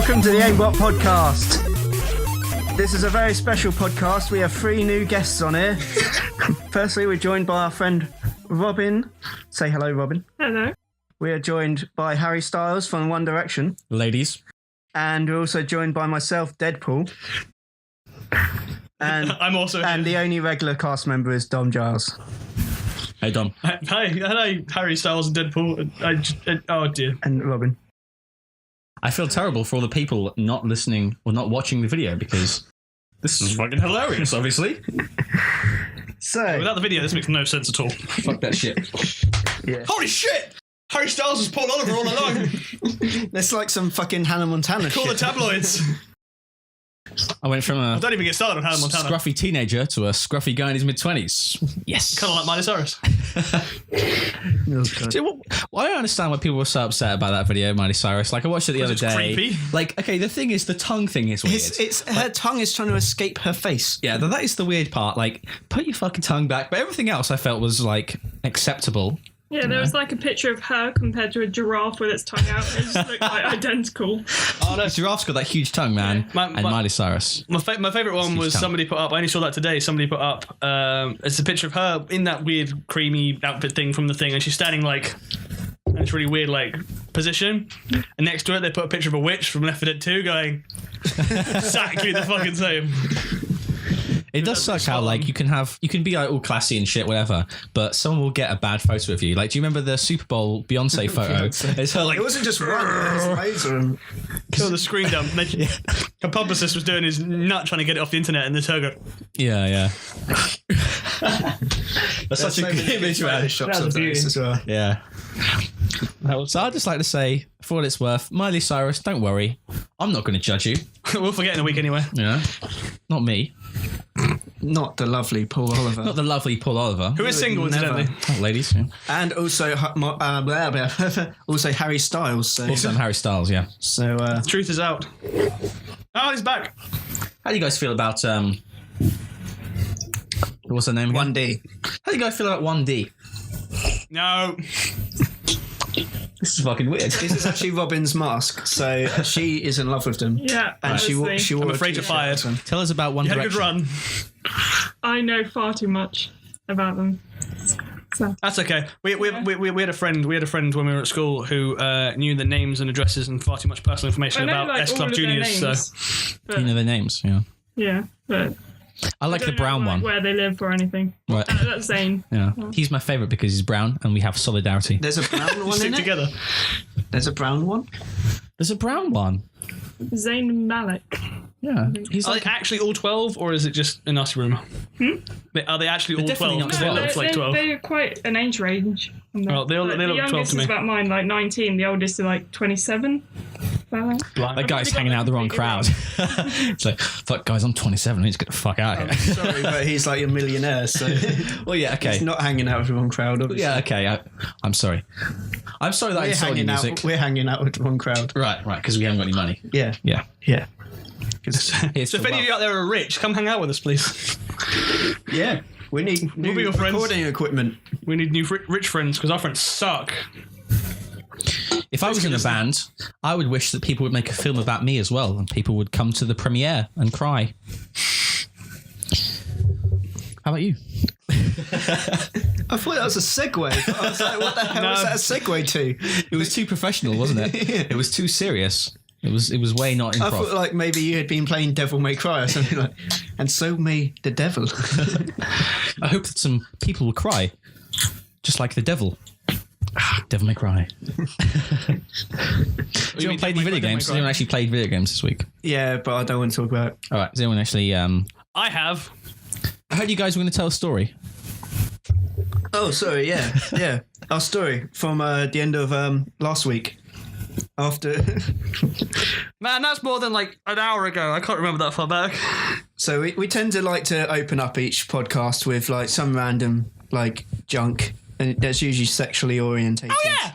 Welcome to the Aimbot Podcast. This is a very special podcast. We have 3 new guests on here. Firstly, we're joined by our friend Robyn. Say hello, Robyn. Hello. We are joined by Harry Styles from One Direction. Ladies. And we're also joined by myself, Deadpool. And I'm also here. And the only regular cast member is Dom Giles. Hey, Dom. Hi, hello, Harry Styles and Deadpool. Oh dear. And Robyn. I feel terrible for all the people not listening or not watching the video because this is fucking hilarious, obviously. So, Without the video, this makes no sense at all. Fuck that shit. Yeah. Holy shit! Harry Styles is Paul Oliver all along. That's like some fucking Hannah Montana Call shit. the tabloids. I went from a Don't even get started on Hannah Montana. scruffy teenager to a scruffy guy in his mid-20s. Yes. Kind of like Miley Cyrus. Oh, Do you know what, I don't understand why people were so upset about that video, Miley Cyrus. Like, I watched it the other it's day. creepy. Like, okay, the thing is, the tongue thing is weird. It's her tongue is trying to escape her face. Yeah, that is the weird part. Like, put your fucking tongue back. But everything else I felt was, like, acceptable. Yeah, there was like a picture of her compared to a giraffe with its tongue out. It just looked like identical. Oh no. Giraffe's got that huge tongue, man. Yeah. And Miley Cyrus. My favourite one was somebody put up, I only saw that today, somebody put up, it's a picture of her in that weird creamy outfit thing from the thing, and she's standing like, in this really weird like position, and next to it they put a picture of a witch from Left 4 Dead 2 going exactly the fucking same. It does suck how like you can be like all classy and shit, whatever, but someone will get a bad photo of you. Like, do you remember the Super Bowl Beyonce photo? It's her like It wasn't just one, it was loads of them. Kill the screen dump. Her publicist was doing his nut trying to get it off the internet, and this her go. yeah. That's such a good image, man. Shots of those as well. Yeah. So I'd just like to say, for what it's worth, Miley Cyrus, don't worry, I'm not going to judge you. We'll forget in a week anyway. Yeah, not me. Not the lovely Paul Oliver. Not the lovely Paul Oliver. Who is single, never. incidentally? Oh, ladies. Yeah. And also, also Harry Styles. So, Also Harry Styles, yeah. so Truth is out. Oh, he's back. How do you guys feel about what's her name again? 1D. How do you guys feel about 1D? No. This is fucking weird. This is actually Robyn's mask. So she is in love with them. Yeah, And she honestly. wore I'm a afraid you're t-shirt fired. with them. Tell us about One You had a good Direction. run. I know far too much about them. So, That's okay. We had a friend. We had a friend when we were at school who knew the names and addresses and far too much personal information I know about like S all Club of their Juniors. So names, but, You know their names, yeah. yeah, but I like I the don't know, brown like, one. where they live or anything. Right. That's Zane. Yeah. He's my favourite because he's brown and we have solidarity. There's a brown one stick in it. together. There's a brown one. There's a brown one. Zayn Malik. Yeah. He's Are like they actually all 12, or is it just a nasty rumour? Are they actually all definitely 12? not Because it 12. looks like 12. They're quite an age range. Well, they look the 12 youngest to me. is about mine, like 19. The oldest is like 27. that guy's hanging out with the wrong crowd. It's like, fuck guys, I'm 27. I need to get the fuck out of here. Sorry, but he's like a millionaire, so Well, yeah, okay. he's not hanging out with the wrong crowd. Obviously. Yeah, okay. I'm sorry. I'm sorry that I insulted your music. We're hanging out with the wrong crowd. Right, because we haven't got any money. Yeah, Yeah. yeah, Here's So if the any of you out there are rich, come hang out with us, please. yeah. We need new be your friends. recording equipment. We need new rich friends because our friends suck. If I was in a band, I would wish that people would make a film about me as well, and people would come to the premiere and cry. How about you? I thought that was a segue. But I was like, what the hell was that a segue to? It was too professional, wasn't it? Yeah. It was too serious. It was way not I improv. thought like maybe you had been playing Devil May Cry or something like, and so may the devil. I hope that some people will cry, just like the devil. Devil May Cry. Do you want to play any video games? Has anyone actually played video games this week? Yeah, but I don't want to talk about it. All right. Has anyone actually? I have. I heard you guys were going to tell a story. Oh, sorry, yeah. Our story from the end of last week. After, Man, that's more than like an hour ago. I can't remember that far back. so we tend to like to open up each podcast with like some random like junk, and that's usually sexually orientated. Oh yeah.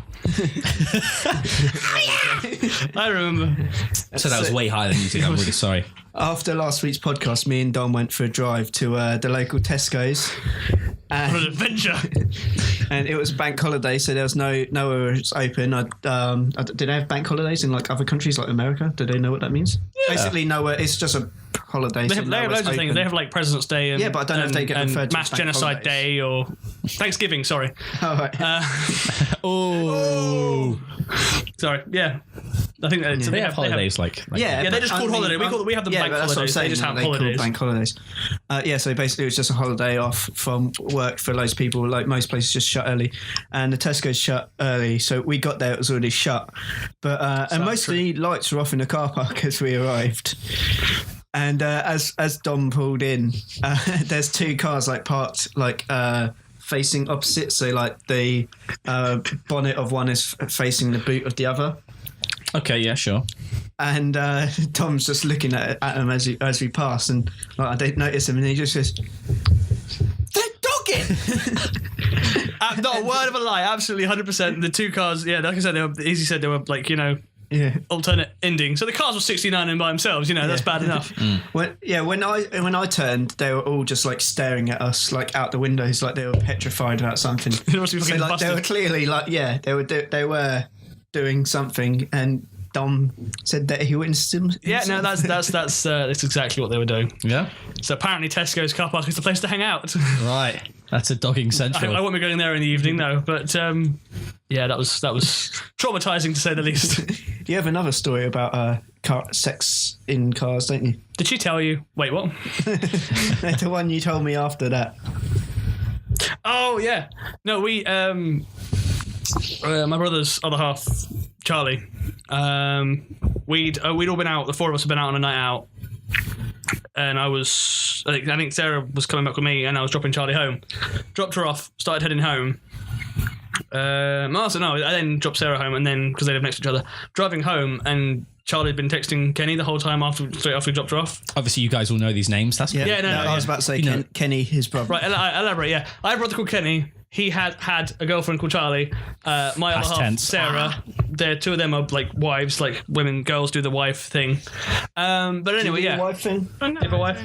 I remember. So that was way higher than you did. I'm really sorry. After last week's podcast, me and Don went for a drive to the local Tesco's, What an adventure! And it was bank holiday, so there was nowhere was open. Did they have bank holidays in like other countries, like America? Do they know what that means? Yeah. Basically, nowhere. It's just a holiday. They have loads of things. They have like President's Day and but I don't know if they get referred to Mass as bank Genocide holidays. Day or Thanksgiving. Sorry. Oh, right. Sorry. Yeah. I think that they have holidays like yeah, they're just called holiday. We have them bank holidays. They just have holidays. Bank holidays. So basically it was just a holiday off from work for loads of people. Like most places just shut early, and the Tesco's shut early. So we got there, it was already shut. But and most of the lights were off in the car park as we arrived. And as Dom pulled in, there's two cars like parked like facing opposite. So like the bonnet of one is facing the boot of the other. Okay, yeah, sure. And Tom's just looking at him as we pass, and like, I don't notice him, and he just says, "They're dogging." Not a word of a lie. Absolutely, 100%. The two cars, yeah, like I said, they were like, alternate ending. So the cars were 69 in by themselves. That's bad enough. When I turned, they were all just like staring at us, like out the windows, like they were petrified about something. They must be fucking busted. They were clearly like, they were doing something, and Dom said that he witnessed him. Yeah, no, that's exactly what they were doing. Yeah. So apparently Tesco's car park is the place to hang out. Right. That's a dogging central. I won't be going there in the evening, though. But that was traumatizing to say the least. You have another story about sex in cars, don't you? Did she tell you? Wait, what? The one you told me after that. Oh yeah. No, we my brother's other half, Charlie. We'd all been out. The four of us had been out on a night out, and I think Sarah was coming back with me, and I was dropping Charlie home. Dropped her off. Started heading home. I then dropped Sarah home, and then because they live next to each other, driving home, and Charlie had been texting Kenny the whole time straight after we dropped her off. Obviously, you guys all know these names. That's I was about to say Kenny, his brother. Right, elaborate. Yeah, I had a brother called Kenny. He had a girlfriend called Charlie. My other half, Sarah. The two of them are like wives, like girls do the wife thing. But anyway, yeah. Wife thing? I don't have a wife?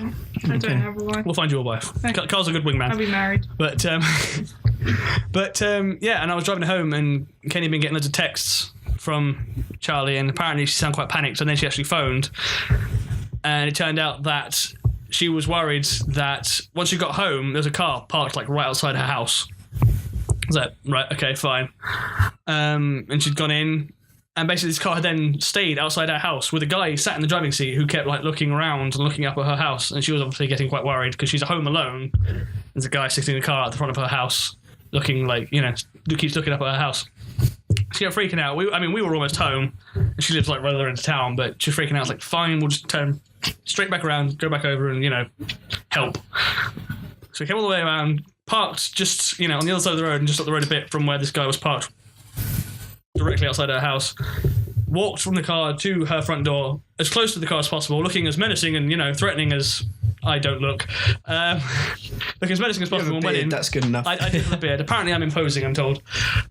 I don't have a wife. We'll find you a wife. Carl's a good wingman. I'll be married. But and I was driving home, and Kenny had been getting loads of texts from Charlie, and apparently she sounded quite panicked, and then she actually phoned, and it turned out that she was worried that once she got home, there was a car parked like right outside her house. I was like, right, okay, fine. And she'd gone in, and basically this car had then stayed outside her house with a guy sat in the driving seat who kept like looking around and looking up at her house, and she was obviously getting quite worried because she's at home alone. There's a guy sitting in the car at the front of her house looking like, keeps looking up at her house. She got freaking out. We were almost home, and she lives like right there into town, but she's freaking out. I was like, fine, we'll just turn straight back around, go back over, and help. So we came all the way around, parked just on the other side of the road, and just up the road a bit from where this guy was parked, directly outside her house. Walked from the car to her front door, as close to the car as possible, looking as menacing and threatening as I don't look. Look as menacing as possible. Went in. That's good enough. I did have a beard. Apparently, I'm imposing, I'm told.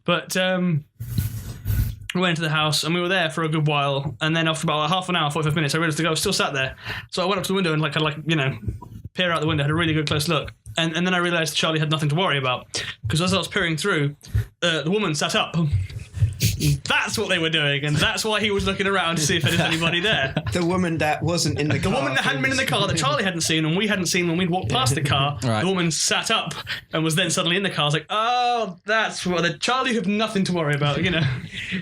But we went into the house, and we were there for a good while. And then after about half an hour, 45 minutes, I realised the guy was still sat there. So I went up to the window and peer out the window, had a really good close look. And then I realised Charlie had nothing to worry about, because as I was peering through, the woman sat up. That's what they were doing, and that's why he was looking around to see if there was anybody there. The woman that wasn't in the car. The woman that hadn't been in the car, that Charlie hadn't seen, and we hadn't seen when we'd walked past the car. Right. The woman sat up and was then suddenly in the car. I was like, oh, that's what the Charlie have nothing to worry about,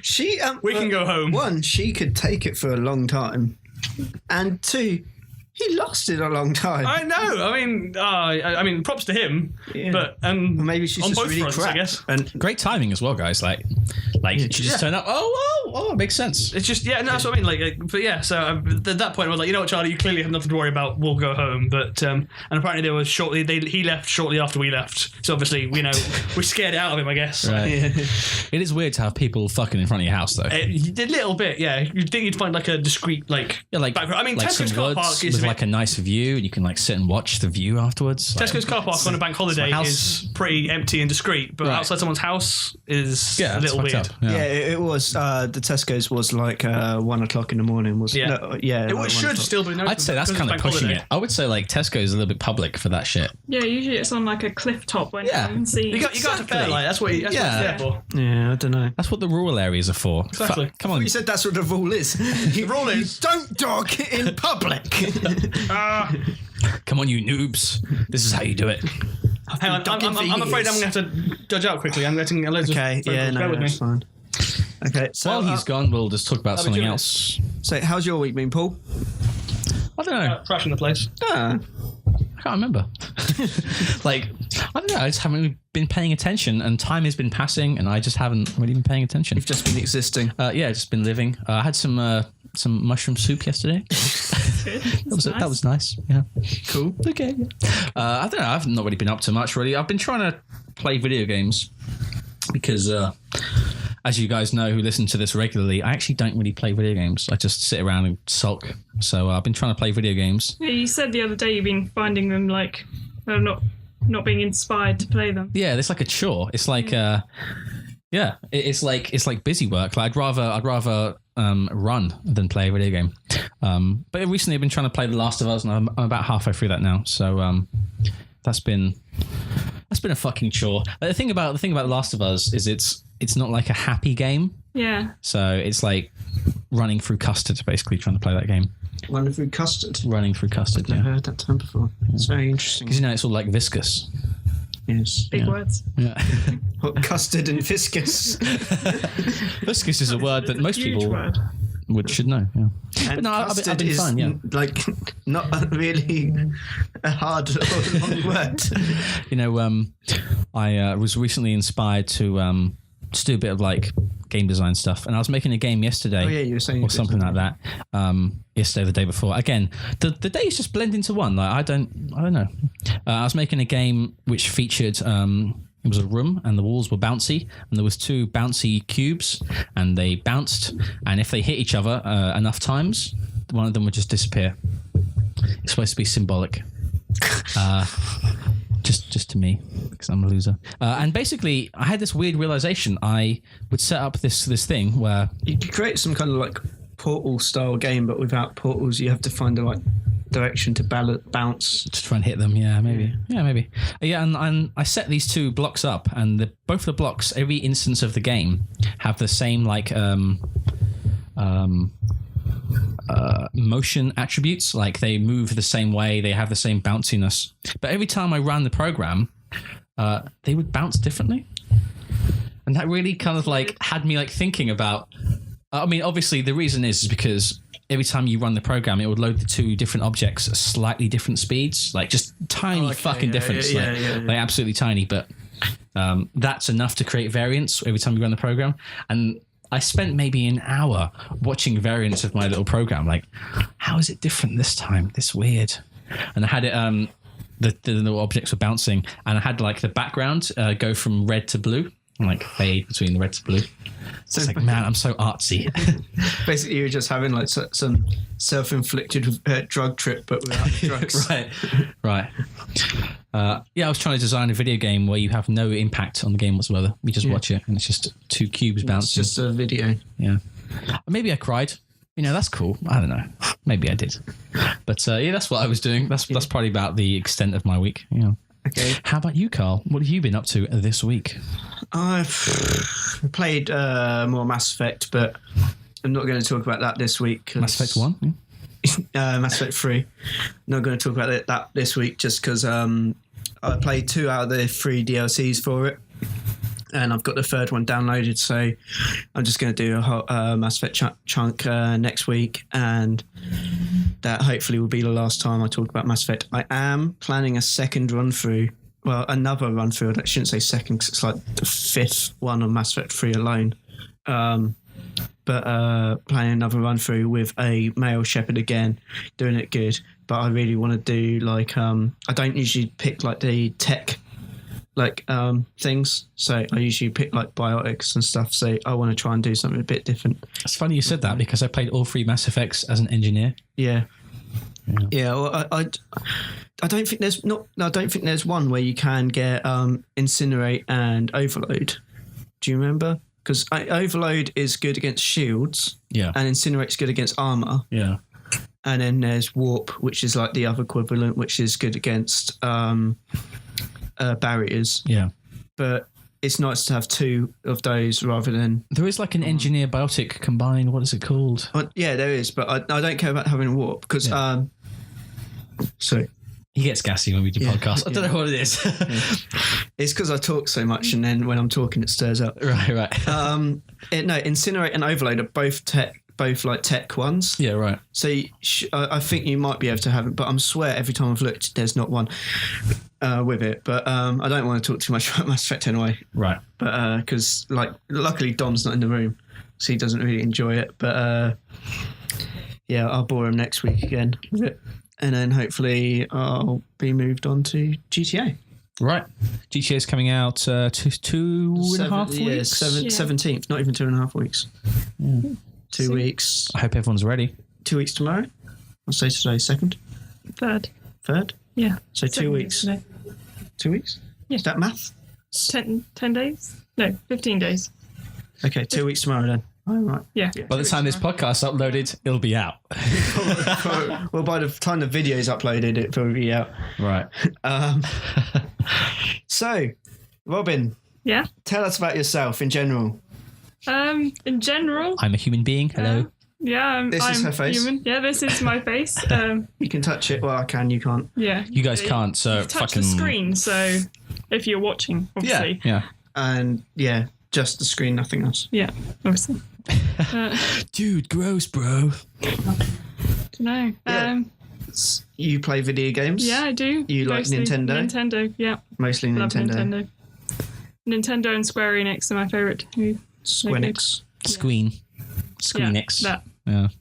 She, we can go home. One, she could take it for a long time, and two, he lasted a long time. I know. I mean, props to him. Yeah. But maybe she's on just both really fronts, crap. I guess. And great timing as well, guys. Like she just turned up. Oh, it makes sense. It's just that's what I mean. But yeah. So at that point, I was like, you know what, Charlie, you clearly have nothing to worry about. We'll go home. But and apparently he left shortly after we left. So obviously, we scared it out of him, I guess. Right. It is weird to have people fucking in front of your house, though. A little bit, yeah. You'd think you'd find like a discreet background. I mean, Tesco's car park is with like a nice view, and you can sit and watch the view afterwards. Tesco's car park on a bank holiday is pretty empty and discreet, but outside someone's house is a little weird. Yeah, it was. The Tesco's was like 1 o'clock in the morning. Was Yeah. Like It should still be. I'd say that's kind of pushing it. I would say like Tesco's a little bit public for that shit. Yeah, usually it's on like a cliff top when you can see. You got to fair light. That's what it's there for. Yeah, I don't know. That's what the rural areas are for. Exactly. Come on. You said that's what the rule is. The rule is don't dog in public. Come on, you noobs. This is how you do it. Hang on, I'm afraid I'm going to have to dodge out quickly. I'm getting a load of Okay, phone calls. Bear with me. that's fine. Okay, so While he's gone, we'll just talk about something 2 else. so how's your week been, Paul? I don't know. Crashing the place. I can't remember. Like, I don't know. I just haven't really been paying attention, and time has been passing, and I just haven't really been paying attention. You've just been existing. Yeah, just been living. I had some mushroom soup yesterday. That was nice. Yeah. Cool. Okay. I don't know. I've not really been up to much, really. I've been trying to play video games because, as you guys know who listen to this regularly, I actually don't really play video games. I just sit around and sulk. So I've been trying to play video games. Yeah, you said the other day you've been finding them like not being inspired to play them. Yeah, it's like a chore. It's like it's like busy work. Like I'd rather run than play a video game. But recently I've been trying to play The Last of Us, and I'm about halfway through that now. So that's been a fucking chore. The thing about The Last of Us is it's not like a happy game. Yeah. So it's like running through custard, basically trying to play that game. Running through custard. Running through custard. I've never heard that term before. It's very interesting. Because it's all like viscous. Yes. Big words. Yeah. Custard and viscous. Viscous is a word that most Huge people word. should know. Yeah. And But no, I've been is fine. Yeah. like not really a hard or long word. You know, I was recently inspired to just do a bit of like game design stuff, and I was making a game yesterday. Oh yeah, you were saying or something like that. Yesterday, the day before. Again, the days just blend into one. Like I don't know. I was making a game which featured. It was a room, and the walls were bouncy, and there was 2 bouncy cubes, and they bounced, and if they hit each other enough times, one of them would just disappear. It's supposed to be symbolic. Just to me, because I'm a loser. And basically, I had this weird realization. I would set up this thing where you could create some kind of like Portal style game, but without portals, you have to find the right direction to bounce. To try and hit them, yeah, maybe. Yeah, and I set these 2 blocks up, and both the blocks, every instance of the game, have the same like motion attributes. Like they move the same way, they have the same bounciness. But every time I ran the program, they would bounce differently, and that really kind of like had me like thinking about. I mean, obviously, the reason is because every time you run the program, it would load the 2 different objects at slightly different speeds, like just tiny difference, like absolutely tiny. But that's enough to create variance every time you run the program. And I spent maybe an hour watching variants of my little program. Like, how is it different this time? This weird. And I had it. The little objects were bouncing, and I had like the background go from red to blue. Like fade between the red to blue. So it's like, man, I'm so artsy. Basically, you're just having like some self-inflicted drug trip, but without drugs. Right. Yeah, I was trying to design a video game where you have no impact on the game whatsoever. You just watch it, and it's just 2 cubes bouncing. It's just a video. Yeah. Maybe I cried. You know, that's cool. I don't know. Maybe I did. But yeah, that's what I was doing. That's probably about the extent of my week. Yeah. Okay. How about you, Carl? What have you been up to this week? I've played more Mass Effect, but I'm not going to talk about that this week. Mass Effect 1? Yeah. Mass Effect 3. Not going to talk about that this week just because I played 2 out of the 3 DLCs for it. And I've got the 3rd one downloaded, so I'm just going to do a whole Mass Effect chunk next week, and that hopefully will be the last time I talk about Mass Effect. I am planning a second run-through, well, another run-through. I shouldn't say second, because it's like the 5th one on Mass Effect 3 alone. But planning another run-through with a male shepherd again, doing it good. But I really want to do, like, I don't usually pick, like, the tech things, so I usually pick like biotics and stuff, so I want to try and do something a bit different. It's funny you said that, because I played all 3 Mass Effects as an engineer. Well, I don't think there's one where you can get incinerate and overload. Do you remember? because Overload is good against shields. Yeah. And Incinerate's good against armor. Yeah. And then there's Warp, which is like the other equivalent, which is good against barriers. Yeah. But it's nice to have two of those rather than... There is like an engineer biotic combined. What is it called? Yeah, there is, but I don't care about having a Warp because... Sorry. He gets gassy when we do podcasts. I don't know what it is. It's because I talk so much, and then when I'm talking, it stirs up. Right. Incinerate and Overload are both like tech ones. Yeah, right. So I think you might be able to have it, but I swear every time I've looked, there's not one with it. But I don't want to talk too much about Mass Effect anyway. Right. But because luckily Dom's not in the room, so he doesn't really enjoy it. But yeah, I'll bore him next week again with it. And then hopefully I'll be moved on to GTA. Right. GTA is coming out 2.5 weeks? Yeah, 17th, not even 2.5 weeks. Yeah. 2 weeks. I hope everyone's ready. 2 weeks tomorrow? I'll say today, 2nd? 3rd? Yeah. So 2 weeks. Today. 2 weeks? Yeah. Is that math? 10 days? No, 15 days. Okay, 2 weeks tomorrow then. Oh, right. Yeah. By the time this podcast's uploaded, it'll be out. Well, by the time the video's uploaded, it'll probably be out. Right. So, Robyn. Yeah? Tell us about yourself in general. In general... I'm a human being. Hello. Yeah, I'm her face. Human. Yeah, this is my face. You can touch it. Well, I can. You can't. Yeah. You guys can't, so You've touched fucking... the screen, so if you're watching, obviously. Yeah. And yeah, just the screen, nothing else. Yeah, obviously. Dude, gross, bro. Dunno. Yeah. You play video games? Yeah, I do. You Mostly like Nintendo? Nintendo, yeah. Mostly Love Nintendo. Nintendo and Square Enix are my favourite. Squenix. Squeenix. Yeah, that.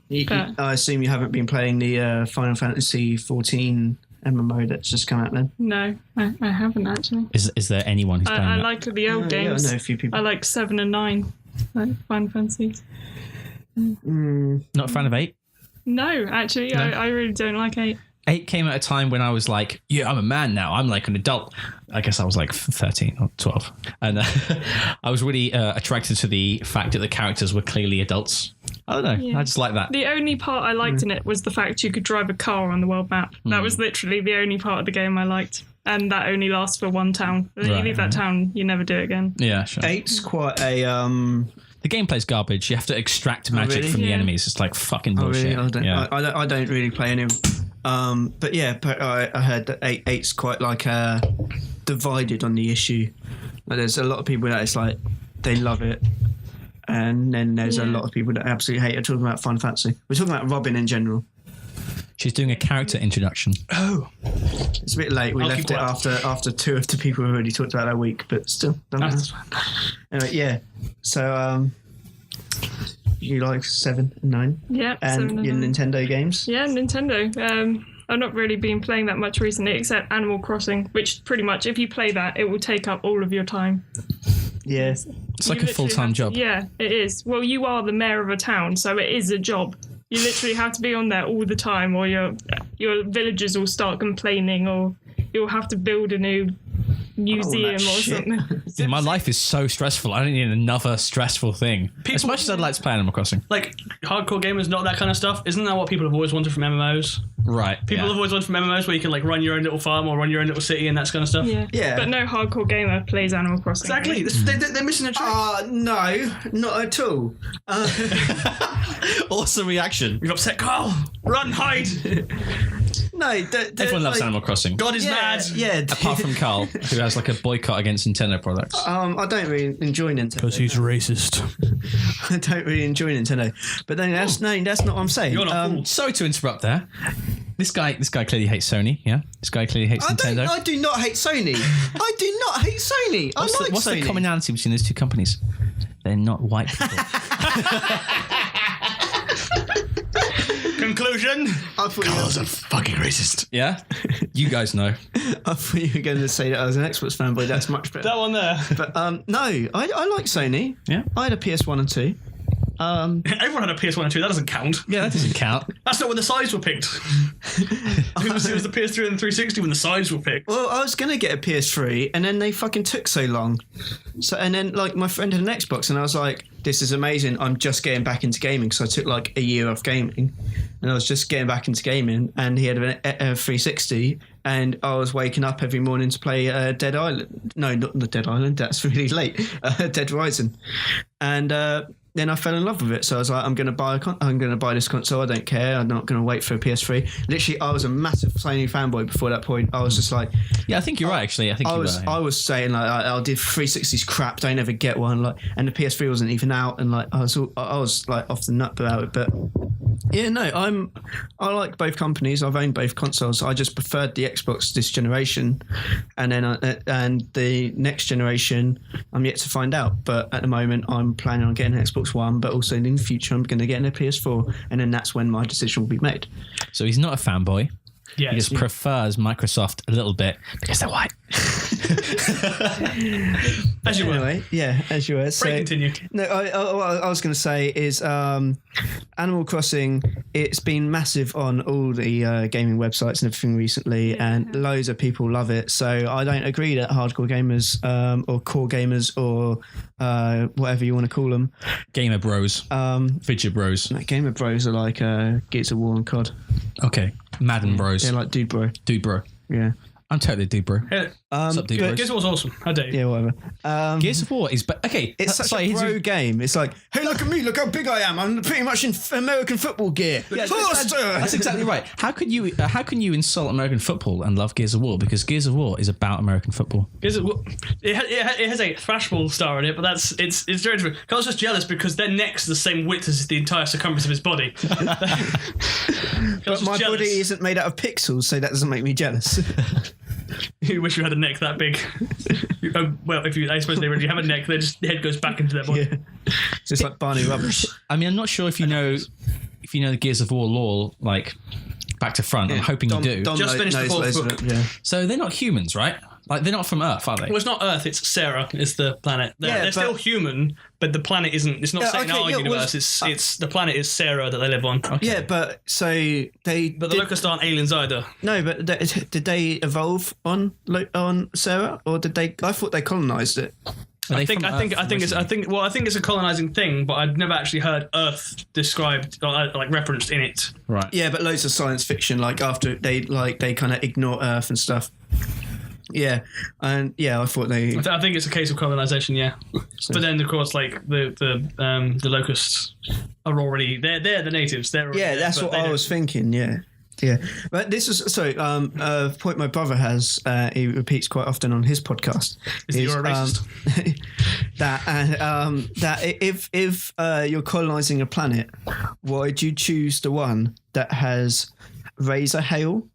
Yeah. I assume you haven't been playing the Final Fantasy 14 MMO that's just come out then? No, I haven't actually. Is there anyone who's playing I that? like the old games. Yeah, I know a few people. I like 7 and 9, like Final Fantasy. Not a fan of 8? No, actually, No. I really don't like 8. 8 came at a time when I was like, yeah, I'm a man now. I'm like an adult. I guess I was like 13 or 12. And I was really attracted to the fact that the characters were clearly adults. I don't know. Yeah. I just like that. The only part I liked in it was the fact you could drive a car on the world map. That was literally the only part of the game I liked. And that only lasts for one town. Then you leave that town, you never do it again. Yeah, sure. 8's quite a... The gameplay's garbage. You have to extract magic really? from the Yeah. enemies. It's like fucking bullshit. Really? Yeah. I don't really play any of them. But yeah, I heard that 8's quite like divided on the issue. Like, there's a lot of people that it's like they love it, and then there's a lot of people that absolutely hate it. Talking about Final Fantasy, we're talking about Robyn in general. She's doing a character introduction. Oh, it's a bit late. We left it after two of the people who already talked about our week, but still. Anyway, yeah. So you like 7 and 9? Yeah. And 7 your and 9. Nintendo games? Yeah, Nintendo. I've not really been playing that much recently, except Animal Crossing, which pretty much, if you play that, it will take up all of your time. Yeah. It's like a full-time job. Yeah, it is. Well, you are the mayor of a town, so it is a job. You literally have to be on there all the time, or your villagers will start complaining, or you'll have to build a new museum or something. Yeah, my life is so stressful. I don't need another stressful thing. As much as I'd like to play Animal Crossing. Like, hardcore gamers, not that kind of stuff. Isn't that what people have always wanted from MMOs? Right. People have always wanted from MMOs where you can like run your own little farm or run your own little city and that kind of stuff. Yeah. But no hardcore gamer plays Animal Crossing. Exactly. They're missing a trick. No, not at all. Awesome reaction. You've upset Carl. Run, hide. No, Everyone loves Animal Crossing. God is mad. Yeah. Apart from Carl, who has like a boycott against Nintendo products. I don't really enjoy Nintendo. Because he's racist. I don't really enjoy Nintendo. But then that's not what I'm saying. You're not fool. Sorry to interrupt there. This guy clearly hates Sony, yeah? This guy clearly hates Nintendo. I do not hate Sony. I do not hate Sony. What's Sony. the commonality between those two companies? They're not white people. Conclusion. Carl's a fucking racist. Yeah? You guys know. I thought you were going to say that I was an Xbox fanboy. That's much better. That one there. But no, I like Sony. Yeah? I had a PS1 and 2. Everyone had a PS1 and 2. That doesn't count. Yeah, that doesn't count. That's not when the sides were picked. it was the PS3 and the 360 when the sides were picked. Well, I was going to get a PS3 and then they fucking took so long. So, and then like my friend had an Xbox and I was like, this is amazing. I'm just getting back into gaming. So I took like a year off gaming and I was just getting back into gaming, and he had a 360 and I was waking up every morning to play Dead Island. No, not the Dead Island. That's really late. Dead Rising. And then I fell in love with it. So I was like, I'm going to buy this console. I don't care. I'm not going to wait for a PS3. Literally, I was a massive Sony fanboy before that point. I was just like, yeah, I think you're right. Actually, I was saying like, I did 360's crap. Don't ever get one. Like, and the PS3 wasn't even out. And like, I was like off the nut about it. But yeah, no, I like both companies. I've owned both consoles. I just preferred the Xbox this generation, and then and the next generation, I'm yet to find out. But at the moment, I'm planning on getting an Xbox One, but also in the future I'm going to get a PS4, and then that's when my decision will be made. So he's not a fanboy. Yeah, he just prefers Microsoft a little bit because they're white. As you were. Anyway, yeah, as you were. So, continue. No, what I was going to say is Animal Crossing, it's been massive on all the gaming websites and everything recently, and loads of people love it. So I don't agree that hardcore gamers or core gamers or whatever you want to call them. Gamer bros. Fidget bros. Gamer bros are like Gears of War and COD. Okay. Madden bros. They're like dude bro. Dude bro. Yeah. I'm totally dude bro. What's up, dude bros? Gears of War's awesome. How dare you? Yeah, whatever. Gears of War is... Okay. It's such a bro game. It's like, hey, look at me. Look how big I am. I'm pretty much in American football gear. Yeah, that's exactly right. How can you insult American football and love Gears of War? Because Gears of War is about American football. Gears of War, it has a thrashball star in it, but it's very different. Carl's just jealous because their neck's the same width as the entire circumference of his body. But my body isn't made out of pixels, so that doesn't make me jealous. You wish you had a neck that big. Well, I suppose they already have a neck, their head goes back into their body. Yeah. Just like Barney Rubbish. I mean, I'm not sure if you know the Gears of War lore, like back to front. Yeah. I'm hoping you do. Just finished the fourth book. Yeah. So they're not humans, right? Like they're not from Earth, are they? Well, it's not Earth. It's Sarah. Is the planet. They're still human, but the planet isn't. It's not set in our universe. It's the planet is Sarah that they live on. Okay. Yeah, but so they. But the locusts aren't aliens either. No, but did they evolve on Sarah, or did they? I thought they colonized it. I think it's a colonizing thing, but I've never actually heard Earth described or like referenced in it. Right. Yeah, but loads of science fiction, like after they kind of ignore Earth and stuff. Yeah, and yeah, I thought they. I think it's a case of colonization, yeah. So. But then, of course, like the locusts are already they're the natives. They're already there, that's what I was thinking. Yeah. Yeah, but this is a point my brother has. He repeats quite often on his podcast. Is you're a racist? That if you're colonizing a planet, why would you choose the one that has razor hail?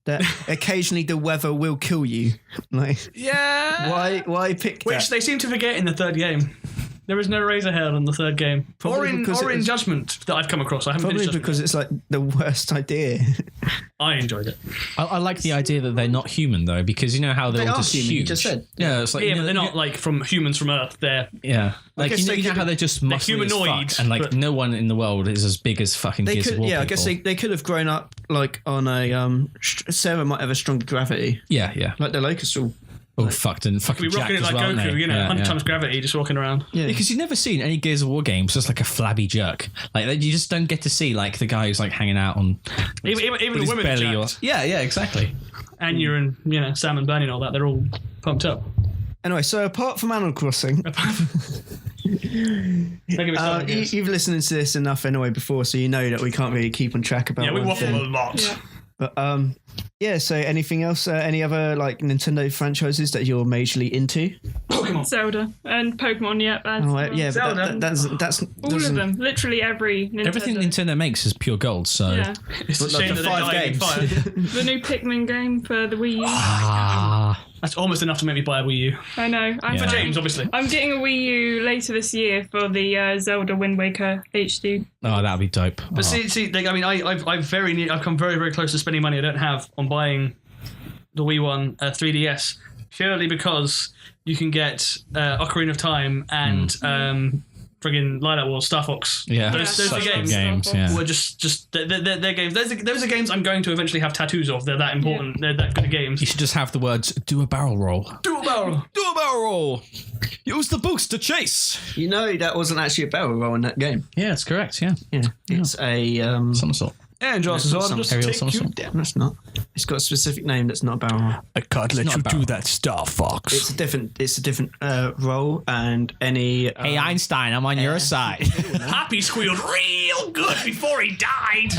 That occasionally the weather will kill you. Like, yeah. Why pick Which they seem to forget in the third game. There is no razor hail in the third game. Or in Judgment that I've come across. I haven't finished because it's like the worst idea. I enjoyed it. I like the idea that they're not human though, because you know how they're all just huge. You just said. Yeah, it's like but they're not like from humans from Earth. They're like you know how they're just muscly as fuck, and like no one in the world is as big as fucking Gears of War. Yeah, I guess they could have grown up like on a Sarah might have a stronger gravity. Yeah. Like the locusts all. Fucking we're rocking it like Goku, 100 times gravity, just walking around. Yeah, because you've never seen any Gears of War games just like a flabby jerk. Like you just don't get to see like the guy who's like hanging out on even the women are jacked. Yeah, exactly. And you're in Sam and Bernie and all that. They're all pumped up. Anyway, so apart from Animal Crossing, you've listened to this enough anyway before, so you know that we can't really keep on track about. Yeah, we waffle a lot. Yeah. But so anything else? Any other like Nintendo franchises that you're majorly into? Pokemon, Zelda, and Pokemon. Yeah, Zelda. But that's all of them. Literally everything Nintendo makes is pure gold. So it's a shame that 5 games. The new Pikmin game for the Wii U. That's almost enough to make me buy a Wii U. I know. For James, obviously. I'm getting a Wii U later this year for the Zelda Wind Waker HD. Oh, that'd be dope. But see, like, I mean, I've come very, very close to spending money I don't have on buying the Wii One 3DS purely because you can get Ocarina of Time and friggin' Lilac Wars, Star Fox. Yeah, those are such games. Yeah. Were just they're games. Those are games I'm going to eventually have tattoos of. They're that important. They're that good games. You should just have the words "do a barrel roll." Do a barrel. Do a barrel roll. Use the boost to chase. You know that wasn't actually a barrel roll in that game. Yeah, that's correct. Yeah, It's a somersault. Yeah, and Joss Aerial somersault. That's not. It's got a specific name that's not a barrel roll. I can't let you do that, Star Fox. It's a different role, and any. Hey Einstein, I'm on your side. Happy squealed real good before he died.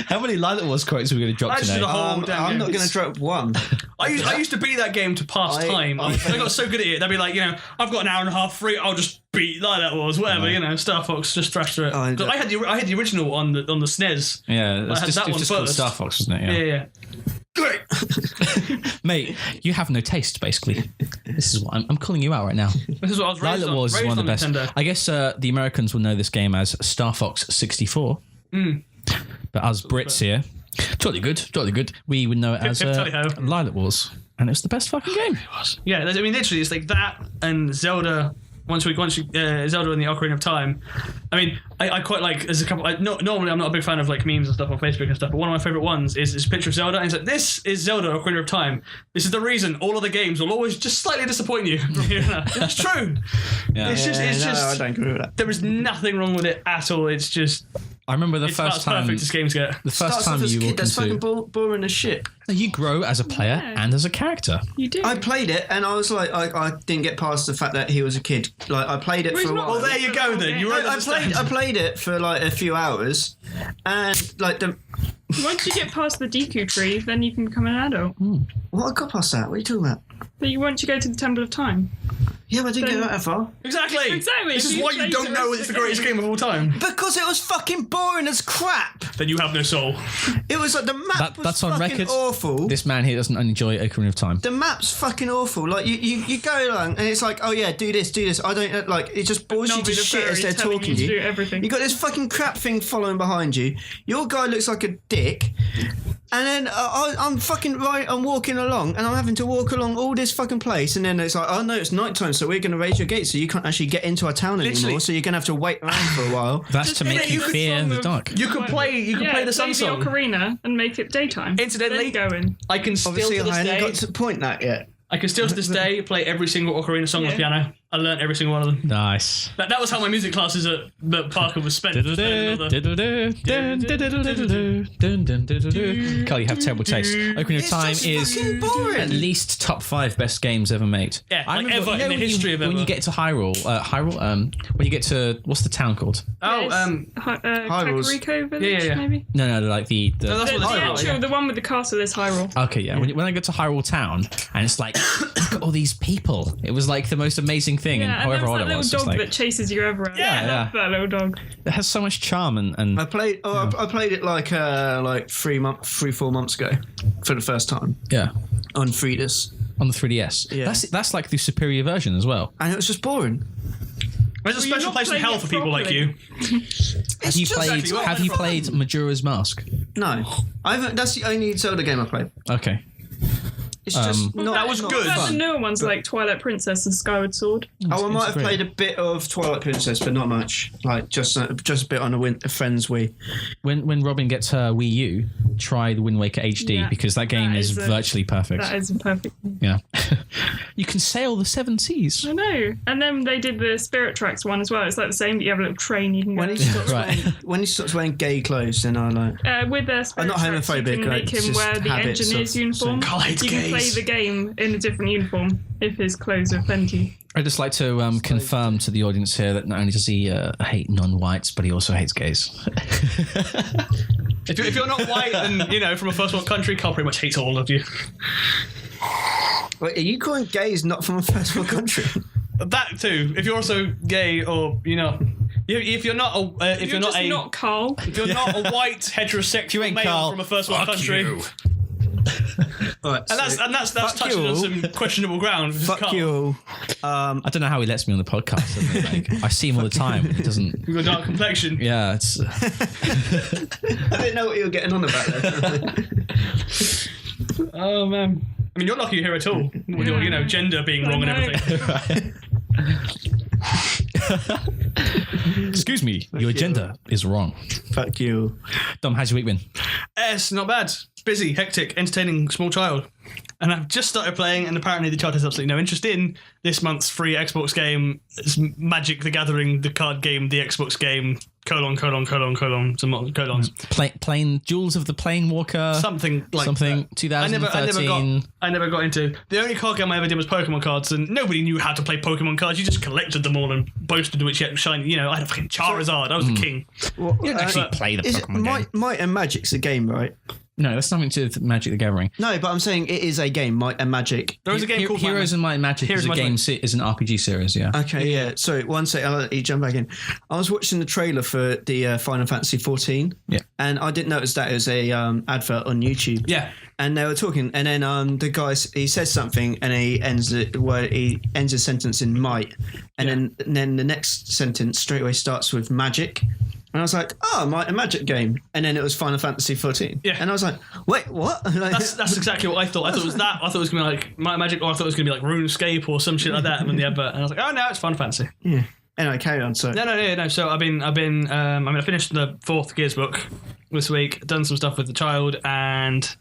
How many Lilac Wars quotes are we going to drop That's today? the whole damn I'm game. not going to drop one. I used to beat that game to pass time. I got so good at it. They'd be like, I've got an hour and a half free. I'll just beat Lilac Wars, whatever. Star Fox, just thrash through it. I had the original on the SNES. Yeah, I had that one just called first. Star Fox, wasn't it? Yeah. Great. Mate, you have no taste, basically. This is what I'm calling you out right now. This is what I was raised Lilac on. Wars is one of the best. Nintendo. I guess the Americans will know this game as Star Fox 64. But us Brits here, totally good. We would know it as tally-ho. Lilac Wars. And it's the best fucking game. Yeah, I mean, literally, it's like that and Zelda. Once you Zelda and the Ocarina of Time. I mean, I quite like. There's a couple. Normally, I'm not a big fan of like memes and stuff on Facebook and stuff. But one of my favorite ones is a picture of Zelda, and it's like, this is Zelda Ocarina of Time. This is the reason all of the games will always just slightly disappoint you. It's true. Yeah. It's just. I don't agree with that. There is nothing wrong with it at all. It's just. I remember the It's first about as time. perfect as games get. The first time as a you kid, walk that's into. fucking boring as shit. You grow as a player Yeah. and as a character. You do. I played it and I was like, I didn't get past the fact that he was a kid. Like I played it Well, for a he's not- while. Well, there you go then. You wrote I played it for like a few hours, and like Once you get past the Deku tree, then you can become an adult. what I got past that. What are you talking about? But once you go to the Temple of Time. Yeah, but I didn't Then- go that far Exactly. Exactly. This is You why you played don't the know rest it's of the the greatest game. game of all time. because it was fucking boring as crap. Then you have no soul. It was like the map was That's on fucking record. awful. This man here doesn't enjoy Ocarina of Time. The map's fucking awful. Like you go along and it's like, oh yeah, do this. I don't like. It just bores you Nobody to the shit as fairy they're telling talking to you to you. do everything. You got this fucking crap thing following behind you. Your guy looks like a dick. And then I'm fucking right. I'm walking along, and I'm having to walk along all this fucking place. And then it's like, oh no, it's nighttime, so we're going to raise your gate, so you can't actually get into our town anymore. Literally. So you're going to have to wait around for a while. That's to make you could fear song the of- dark. You could play the sun song. Ocarina and make it daytime. Incidentally, Then go in. I can still Obviously, to I this haven't day. got to point that yet. I can still to this day play every single Ocarina song on the Yeah. piano. I learned every single one of them. Nice. That was how my music classes at Parker was spent. Carl, you have terrible taste. Ocarina of It's Time just is fucking boring. at least top 5 best games ever made. Yeah, I like remember- ever in the when history of When ever. you get to Hyrule, when you get to what's the town called? Kakariko Village, yeah. maybe? No, like the. No, that's The, what the it's actual, called. the one with the castle is Hyrule. Okay, yeah. When I go to Hyrule Town and it's like, look at all these people. It was like the most amazing thing, and Yeah, and however there's old that it little was, dog it's like, that chases you everywhere. Yeah, I love that little dog. it has so much charm and I played. I played it like 3-4 months ago for the first time yeah, on 3DS, on the 3DS. Yeah. That's like the superior version as well. and it was just boring. There's a Well, you're special not place in playing hell it for people like properly. you. Have you played? exactly what Have you played Majora's Mask? No, I haven't. That's the only Zelda game I played. Okay. It's just not. that was not good. But the fun. newer ones like Twilight Princess and Skyward Sword. Oh, I might have great. played a bit of Twilight Princess, but not much. Like just a bit on a friend's Wii. When Robyn gets her Wii U, try the Wind Waker HD Yeah, because that game that is is a- virtually perfect. That is perfect. Yeah. You can sail the 7 seas. I know. And then they did the Spirit Tracks one as well. It's like the same, but you have a little train you can go When he on. starts Right. when he starts wearing gay clothes, then I like. With their Spirit not Tracks, you homophobic, can make it's him just wear the habits engineer's of uniform. God, it's You can play gays. the game in a different uniform if his clothes offend you. I'd just like to confirm to the audience here that not only does he hate non-whites, but he also hates gays. If you're not white and from a first world country, Carl pretty much hates all of you. Wait, are you calling gays not from a first world country? That too. If you're also gay or if you're not if you're not just a not Carl. if you're not a white heterosexual male Carl, from a first world country, Right, and that's fuck touching you on all. some questionable ground. Fuck Carl. you all. I don't know how he lets me on the podcast. Doesn't he? Like, I see him all the time. He doesn't. You've got a dark complexion. Yeah, it's. I didn't know what you were getting on about there. Oh man. I mean, you're lucky you're here at all. With your, gender being wrong and I know. everything. Excuse me, your agenda is wrong. Fuck you. Dom, how's your week been? It's not bad. Busy, hectic, entertaining small child. And I've just started playing, and apparently the child has absolutely no interest in this month's free Xbox game. It's Magic the Gathering, the card game, the Xbox game, : some colons. Plane Jewels of the Planewalker. Something like that. 2013. I never got into. The only card game I ever did was Pokemon cards, and nobody knew how to play Pokemon cards. You just collected them all and boasted which yet shiny. You know, I had a fucking Charizard. I was the king. Well, You didn't actually play the Pokemon game. Might and Magic's a game, right? No, that's nothing to do with Magic the Gathering. No, but I'm saying it is a game, Might and Magic. There is a game called Heroes and Might and Magic is a game, is an RPG series, yeah. Okay, yeah. Sorry, one sec. I'll let you jump back in. I was watching the trailer for the Final Fantasy 14. Yeah. And I didn't notice that it was a advert on YouTube. Yeah. And they were talking, and then the guy, he says something, and he ends a sentence in might, and then the next sentence straight away starts with magic. And I was like, Might and Magic game. And then it was Final Fantasy 14. Yeah. And I was like, wait, what? That's exactly what I thought. I thought it was that. I thought it was going to be like Might and Magic, or I thought it was going to be like RuneScape or some shit like that. And then the advert, and I was like, oh no, it's Final Fantasy. Yeah. Anyway, carry on. So No. So I finished the 4th Gears book this week, done some stuff with the child, and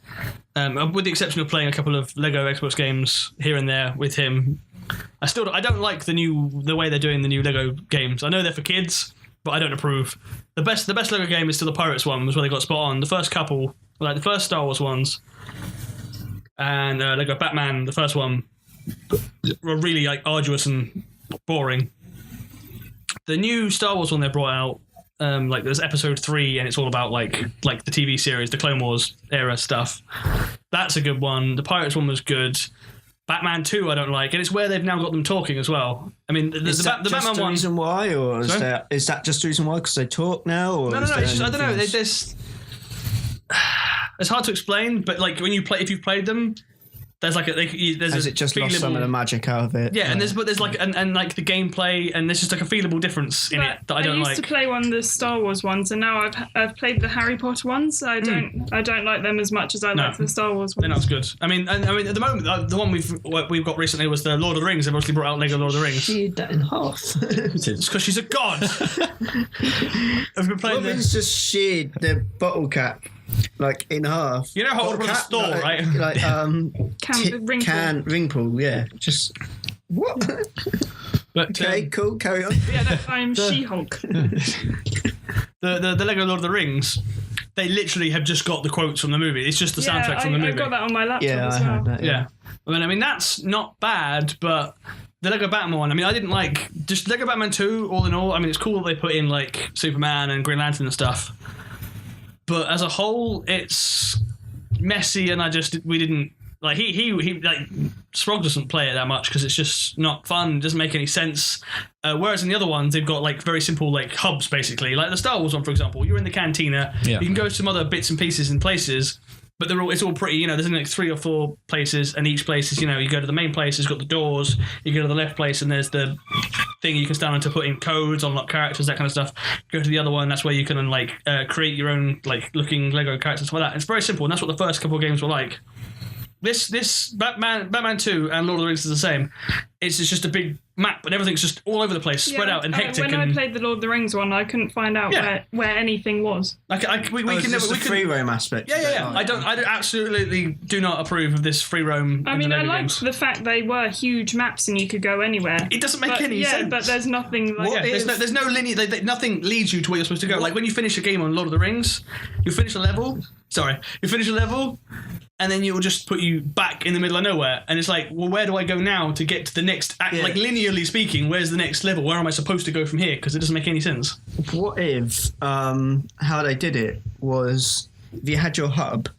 with the exception of playing a couple of Lego Xbox games here and there with him, I don't like the way they're doing the new Lego games. I know they're for kids, but I don't approve. The best Lego game is still the Pirates one, was where they got spot on. The first couple, like the first Star Wars ones, and Lego Batman, the first one, were really like arduous and boring. The new Star Wars one they brought out, like there's episode 3, and it's all about like the TV series, the Clone Wars era stuff. That's a good one. The Pirates one was good. Batman 2 I don't like, and it's where they've now got them talking as well. I mean, the Batman one. Reason why, or is that just the reason why? Because they talk now, or no. It's just, I don't know. It's hard to explain, but like if you've played them, there's like has it just lost some of the magic out of it? Yeah, and there's like and like the gameplay, and there's just like a feelable difference in it that I don't like. I used to play one of the Star Wars ones, and now I've played the Harry Potter ones. So I don't like them as much as I like the Star Wars ones. They're not as good. I mean, at the moment, the one we've got recently was the Lord of the Rings. They've obviously brought out Lego Lord of the Rings. Sheared that in half. It's because she's a god. I've been playing. Robyn's just sheared the bottle cap. Like in half. You know how old was the store, right? Like ring pull, yeah. Just what? But, okay, cool. Carry on. Yeah, no, I'm She-Hulk. The Lego Lord of the Rings, they literally have just got the quotes from the movie. It's just the soundtrack from the movie. I got that on my laptop as well. I heard that, yeah. I mean that's not bad, but the Lego Batman one, I mean, I didn't like just Lego Batman 2. All in all, I mean, it's cool that they put in like Superman and Green Lantern and stuff. But as a whole, it's messy, and we didn't like he like Sprog doesn't play it that much because it's just not fun, doesn't make any sense. Whereas in the other ones, they've got like very simple like hubs basically, like the Star Wars one, for example. You're in the cantina, you can go to some other bits and pieces and places, but it's all pretty. You know, there's only like 3 or 4 places, and each place is, you know, you go to the main place, it's got the doors. You go to the left place, and there's the thing you can stand on to put in codes, unlock characters, that kind of stuff. Go to the other one, that's where you can like create your own like looking Lego characters, stuff like that. It's very simple, and that's what the first couple of games were like. This Batman 2 and Lord of the Rings is the same. It's just a big map, and everything's just all over the place, spread out and hectic. When I played the Lord of the Rings one, I couldn't find out where anything was. We can never free roam aspect. Yeah. I absolutely do not approve of this free roam. I mean, I liked the fact they were huge maps and you could go anywhere. It doesn't make any sense. Yeah, but there's nothing like. There's no linear. Nothing leads you to where you're supposed to go. Like when you finish a game on Lord of the Rings, you finish a level. And then it will just put you back in the middle of nowhere. And it's like, well, where do I go now to get to the next act? Like, linearly speaking, where's the next level? Where am I supposed to go from here? Because it doesn't make any sense. What if how they did it was if you had your hub,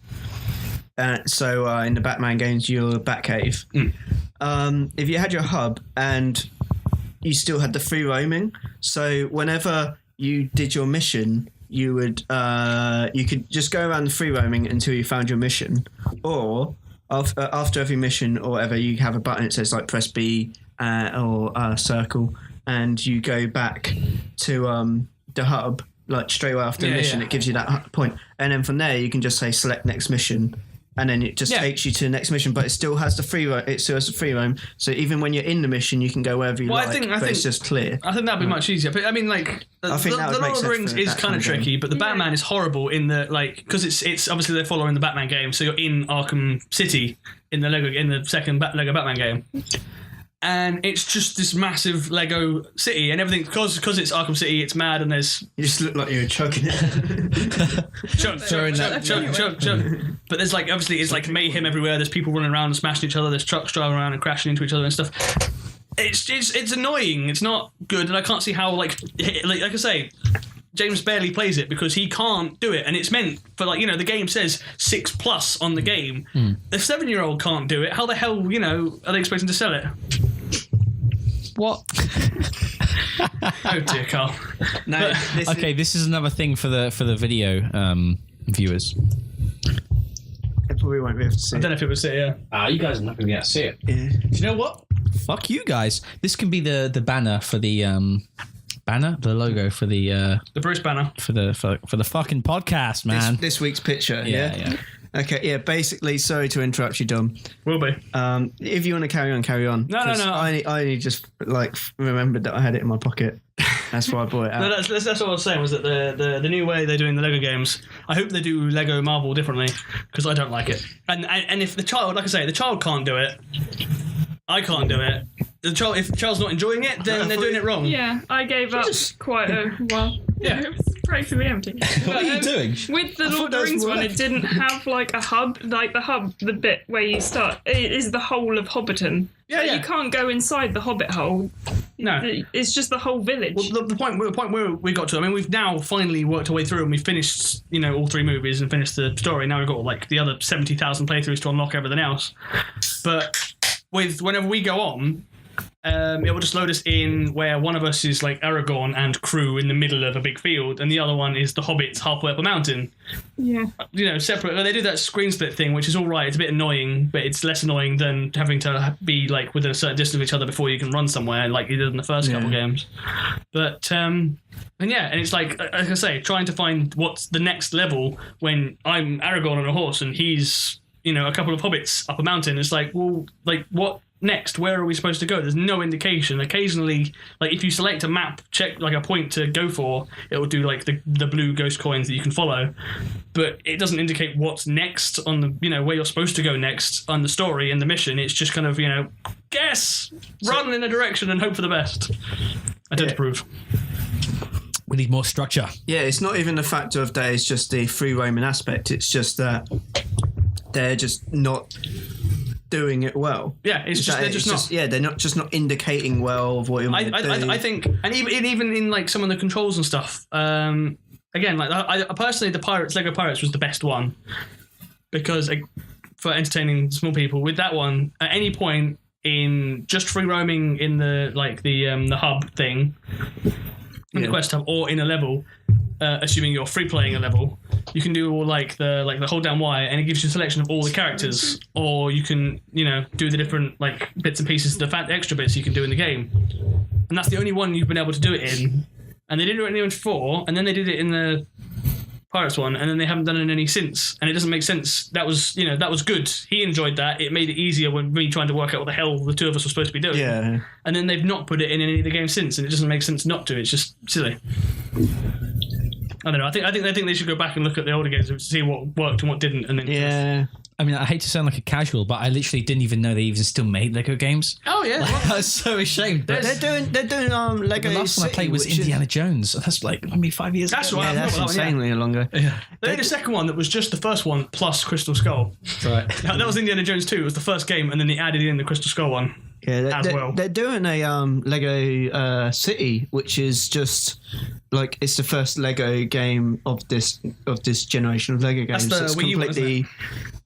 so in the Batman games, your Batcave, if you had your hub and you still had the free roaming, so whenever you did your mission, you would you could just go around the free roaming until you found your mission, or after every mission or whatever, you have a button that says like press B or circle, and you go back to the hub like straight away after the mission. It gives you that point, and then from there you can just say select next mission, and then it just takes you to the next mission, but it still has the free roam. It still has the free roam. So even when you're in the mission, you can go wherever you like. I think it's just clear. I think that'd be much easier. But I mean, like, the Lord of the Rings is kind of tricky, but the Batman is horrible in the because it's obviously they're following the Batman game, so you're in Arkham City in the second Lego Batman game. And it's just this massive Lego city, and everything because it's Arkham City. It's mad, and there's you just look like you're chugging it. chug. But there's like obviously it's like mayhem everywhere. There's people running around and smashing each other. There's trucks driving around and crashing into each other and stuff. It's annoying. It's not good, and I can't see how like I say. James barely plays it because he can't do it, and it's meant for the game says 6+ on the game. If 7-year-old can't do it, how the hell are they expecting to sell it? What? Oh dear, Carl. No. This is another thing for the video viewers. They probably won't be able to see. I don't know if it was it. Yeah. You guys are not going to be able to see it. Yeah. Do you know what? Fuck you guys. This can be the banner for the the logo for the Bruce banner for the fucking podcast, man. This week's picture. Yeah. Okay, yeah, basically, sorry to interrupt you, Dom. Will be. If you want to carry on. No. I only just remembered that I had it in my pocket. That's why I brought it out. No, that's what I was saying, was that the new way they're doing the Lego games, I hope they do Lego Marvel differently, because I don't like it. And if the child, like I say, the child can't do it, I can't do it. If the child's not enjoying it, then they're doing it wrong. Yeah, I gave up quite a while. Yeah. It was practically empty. What are you doing? With the Lord of the Rings one, it didn't have like a hub. Like the hub, the bit where you start, it is the whole of Hobbiton. Yeah. You can't go inside the Hobbit hole. No. It's just the whole village. Well, the point where we got to, I mean, we've now finally worked our way through and we've finished, all 3 movies and finished the story. Now we've got like the other 70,000 playthroughs to unlock everything else. But whenever we go on, it will just load us in where one of us is like Aragorn and crew in the middle of a big field, and the other one is the hobbits halfway up a mountain. Yeah. Separate. They do that screen split thing, which is all right. It's a bit annoying, but it's less annoying than having to be like within a certain distance of each other before you can run somewhere, like you did in the first couple games. But and it's like I say, trying to find what's the next level when I'm Aragorn on a horse and he's a couple of hobbits up a mountain. It's like, well, like what next? Where are we supposed to go? There's no indication. Occasionally, like if you select a map, check like a point to go for, it will do like the blue ghost coins that you can follow, but it doesn't indicate what's next on the where you're supposed to go next on the story and the mission. It's just kind of guess, run in a direction and hope for the best. I don't approve. We need more structure. Yeah, it's not even the factor of that. It's just the free roaming aspect. It's just that they're just not doing it well. Yeah, they're not indicating well of what you're going to do. I think, and even in like some of the controls and stuff. Again, like I personally, the Lego Pirates was the best one because for entertaining small people. With that one, at any point in just free roaming in the hub thing, in the quest hub, or in a level, assuming you're free playing a level, you can do all the hold down Y, and it gives you a selection of all the characters, or you can do the different like bits and pieces, the extra bits you can do in the game, and that's the only one you've been able to do it in. And they didn't do it in 4, and then they did it in the Pirates one, and then they haven't done it in any since, and it doesn't make sense. That was good. He enjoyed that. It made it easier when me trying to work out what the hell the two of us were supposed to be doing. Yeah. And then they've not put it in any of the games since, and it doesn't make sense not to. It's just silly. I don't know. I think they should go back and look at the older games to see what worked and what didn't, and then yeah. I mean, I hate to sound like a casual, but I literally didn't even know they even still made Lego games. Oh yeah, I was so ashamed. They're doing Lego. The last one I played was Indiana Jones. That's like maybe 5 years ago. That's right. Yeah, that's insanely longer. Yeah. They did a second one that was just the first one plus Crystal Skull. Right. That was Indiana Jones 2. It was the first game, and then they added in the Crystal Skull one. Yeah, they're doing a Lego City, which is just like it's the first Lego game of this generation of Lego games. That's the Wii U one, isn't it?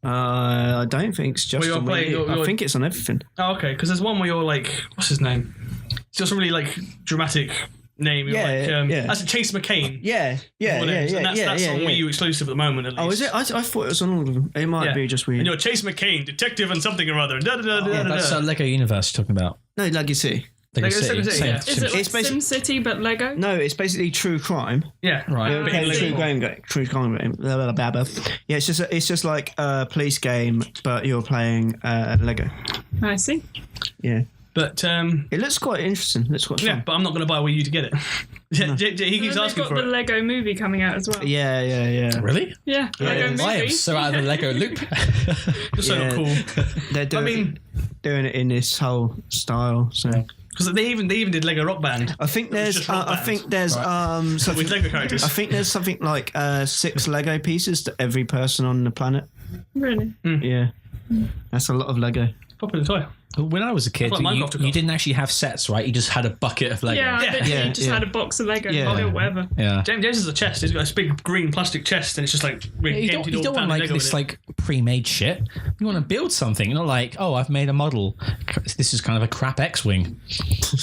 I don't think it's just on Wii U. I think it's on everything. Oh, okay. Because there's one where you're like, what's his name? It's just a really like dramatic name. You're that's Chase McCain. Yeah. And that's on Wii U exclusive at the moment, at least. Oh, is it? I thought it was on all of them. It might be just Wii U. And you're Chase McCain, detective and something or other. That's Lego Universe you're talking about. No, Lego City. Lego Lego City. City, Same. yeah. Is it like SimCity but Lego? No, it's basically true crime. Yeah, Right. Yeah, Big true Lego. crime game. Blah, blah, blah, blah. Yeah, it's just like a police game, but you're playing Lego. I see. Yeah, But it looks quite interesting. It looks quite yeah, fun. but I'm not going to buy Wii U to get it. He keeps They've asking got for the it. Lego movie coming out as well. Yeah. Really? Yeah, Lego movie. I am so out of the Lego loop. Just so Yeah. cool. They're doing it in this whole style. So Because they even did Lego Rock Band. I think there's just Rock Band. something With Lego characters. I think there's something like 6 Lego pieces to every person on the planet. Really? Yeah, that's a lot of Lego. Popular toy. When I was a kid, That's what Minecraft took you off. didn't actually have sets, right? You just had a bucket of Lego. Yeah, I literally Yeah, just yeah. had a box of Lego Yeah. or whatever. Yeah. James has a chest. He's got this big green plastic chest, and it's just like You don't want like this like pre-made shit. You want to build something. You're not like, oh, I've made a model. This is kind of a crap X-wing.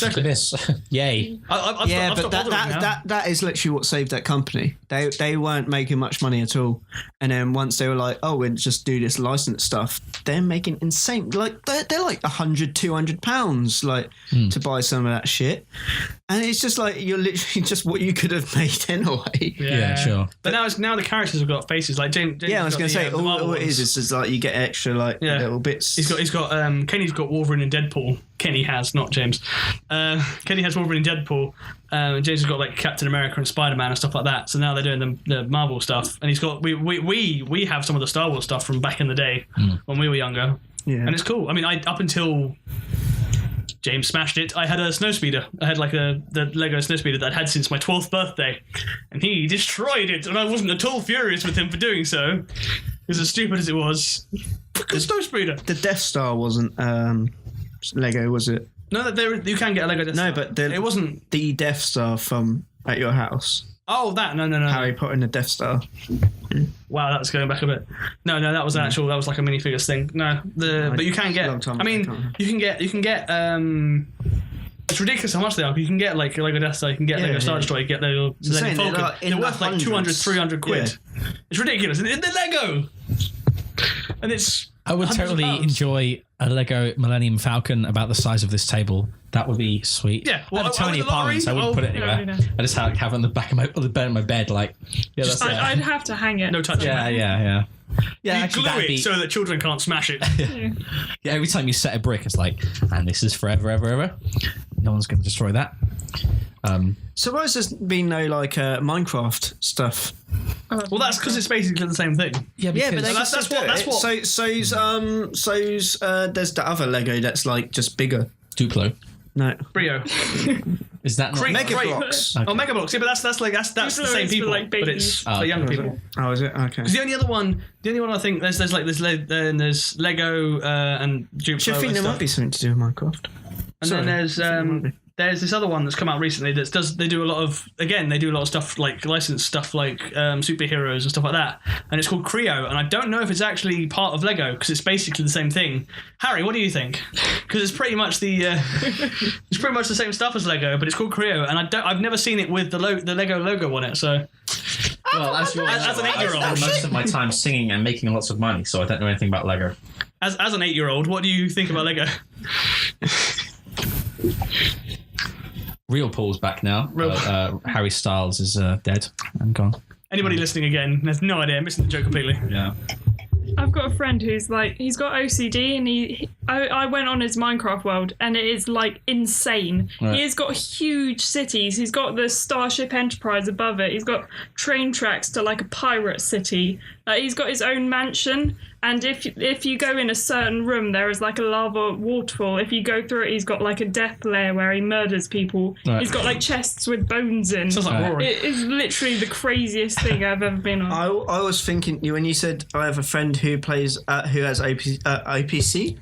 Look at this. Yay. Yeah, but that is literally what saved that company. They weren't making much money at all, and then once they were like, oh, we'll just do this license stuff, they're making insane. Like they're like £100-200 like to buy some of that shit, and it's just like you're literally just what you could have made anyway. Yeah, sure. But now the characters have got faces. Like James Yeah, I was going to say all it is just like you get extra like little bits. He's got Kenny's got Wolverine and Deadpool. Kenny has, not James. Kenny has Wolverine and Deadpool. James has got like Captain America and Spider-Man and stuff like that. So now they're doing the Marvel stuff, and he's got we have some of the Star Wars stuff from back in the day when we were younger. Yeah. And it's cool. I mean, up until James smashed it, I had a snowspeeder. I had like the Lego snowspeeder that I'd had since my 12th birthday, and he destroyed it, and I wasn't at all furious with him for doing so. Because as stupid as it was, fucking snowspeeder. The Death Star wasn't Lego, was it? No, you can get a Lego Death Star. But it wasn't the Death Star from at your house. Oh, that no. Harry Potter and the Death Star. Wow, that's going back a bit. No, that was an actual. That was like a minifigures thing. No, but you can get. Long time I mean, ago. you can get. It's ridiculous how much they are. You can get like a Lego Death Star. You can get Lego Star Destroyer. You get Lego Falcon. They're worth like 200, 300 quid. Yeah. It's ridiculous. They're Lego, and it's. I would totally £100. enjoy a Lego Millennium Falcon about the size of this table. That would be sweet. Yeah, I had a tiny the lorry, apartment, so I wouldn't put it anywhere. no. I just have it on the back of my bed, like that's it. I'd have to hang it. No touching. Yeah. You Actually, glue that'd it be so that children can't smash it. yeah. Every time you set a brick, it's like, and this is forever, ever. No one's going to destroy that. So why has there been no like Minecraft stuff? Well, that's because it's basically the same thing. Yeah, Yeah, but because- that's what. So's there's the other Lego that's like just bigger. Duplo. No, Brio. Is that not Mega Blocks. Oh, Mega Blocks. Yeah, but that's the Duplo same is for, people, like, but babies. it's for younger people. Oh, is it? Okay. Because the only one I think there's there's Lego and Duplo. Actually, I think there might be something to do with Minecraft. And Sorry. then there's this other one that's come out recently they do a lot of stuff like licensed stuff like superheroes and stuff like that, and it's called Creo, and I don't know if it's actually part of Lego because it's basically the same thing. Harry, what do you think? Because it's pretty much it's pretty much the same stuff as Lego, but it's called Creo, and I've never seen it with the Lego logo on it. So Well, as an 8-year-old. I spend most of my time singing and making lots of money, so I don't know anything about Lego. as an 8-year-old, what do you think about Lego? Real Paul's back now. Harry Styles is dead and gone. Anybody listening again has no idea, missing the joke completely. Yeah. I've got a friend who's like, he's got OCD, and I went on his Minecraft world, and it is like insane. Right. He has got huge cities. He's got the Starship Enterprise above it. He's got train tracks to like a pirate city. He's got his own mansion, and if you go in a certain room, there is like a lava waterfall. If you go through it, he's got like a death lair where he murders people. Right. He's got like chests with bones in. Sounds like Rory. It is literally the craziest thing I've ever been on. I was thinking when you said I have a friend who plays who has OPC.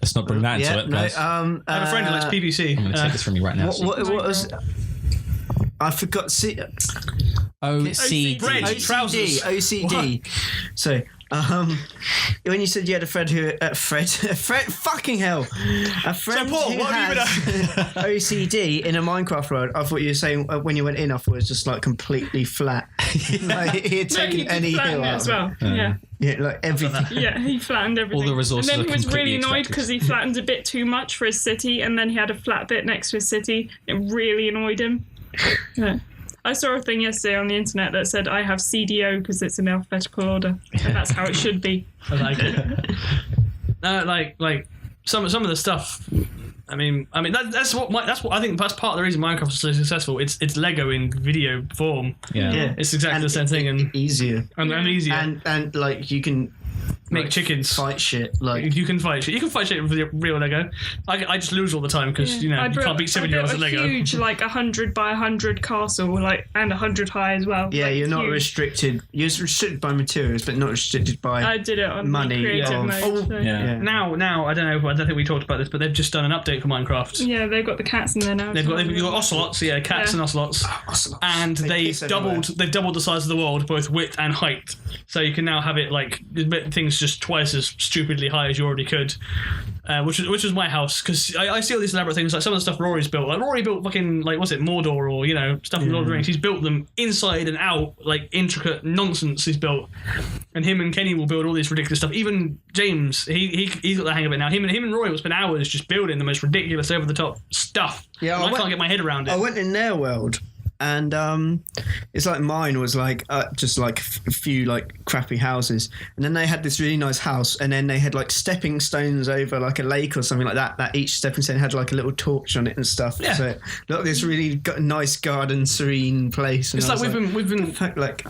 Let's not bring that into it, guys. I have a friend who likes PVC. I'm going to take this from you right now. What was? I forgot. OCD. Bread. Trousers. OCD. So When you said you had a friend who fucking hell, a friend Paul, who what have you been has OCD in a Minecraft world. I thought you were saying when you went in, I thought it was just like completely flat. Like he had No, taken he any flattened hill it out. as well. Yeah. Yeah, like everything. Yeah, he flattened everything. All the resources and then are he was really completely annoyed extracted. because he flattened a bit too much for his city, and then he had a flat bit next to his city. It really annoyed him. Yeah. I saw a thing yesterday on the internet that said I have CDO because it's in alphabetical order, and that's how it should be. I like it. No, like some of the stuff. I mean that's what I think that's part of the reason Minecraft is so successful. It's Lego in video form. Yeah, It's exactly the same thing and easier. and easier. And like you can Make chickens. fight shit. Like You can fight shit. You can fight shit with real Lego. I just lose all the time because you can't beat 7-year-olds at I Lego. built a huge 100 by 100 castle, and 100 high as well. yeah, you're not huge. restricted. You're restricted by materials, but not restricted by. I did it on money, creative yeah. mode. So. Yeah. Now I don't know. I don't think we talked about this, but they've just done an update for Minecraft. Yeah, they've got the cats in there now. They've got ocelots, cats Yeah. and ocelots, and they've piss everywhere. doubled the size of the world, both width and height. So you can now have it things just twice as stupidly high as you already could, which was my house because I see all these elaborate things like some of the stuff Rory's built. Like Rory built fucking what's it, Mordor or stuff in Lord of the Rings. He's built them inside and out, like intricate nonsense he's built. And him and Kenny will build all this ridiculous stuff. Even James, he's got the hang of it now. Him and Rory will spend hours just building the most ridiculous, over the top stuff. Yeah, and I can't get my head around it. I went in their world, and it's like mine was like just like a few like crappy houses, and then they had this really nice house, and then they had like stepping stones over like a lake or something like that. That each stepping stone had like a little torch on it and stuff. Yeah. So look, this really nice garden, serene place. And It's I like was we've been fuck, like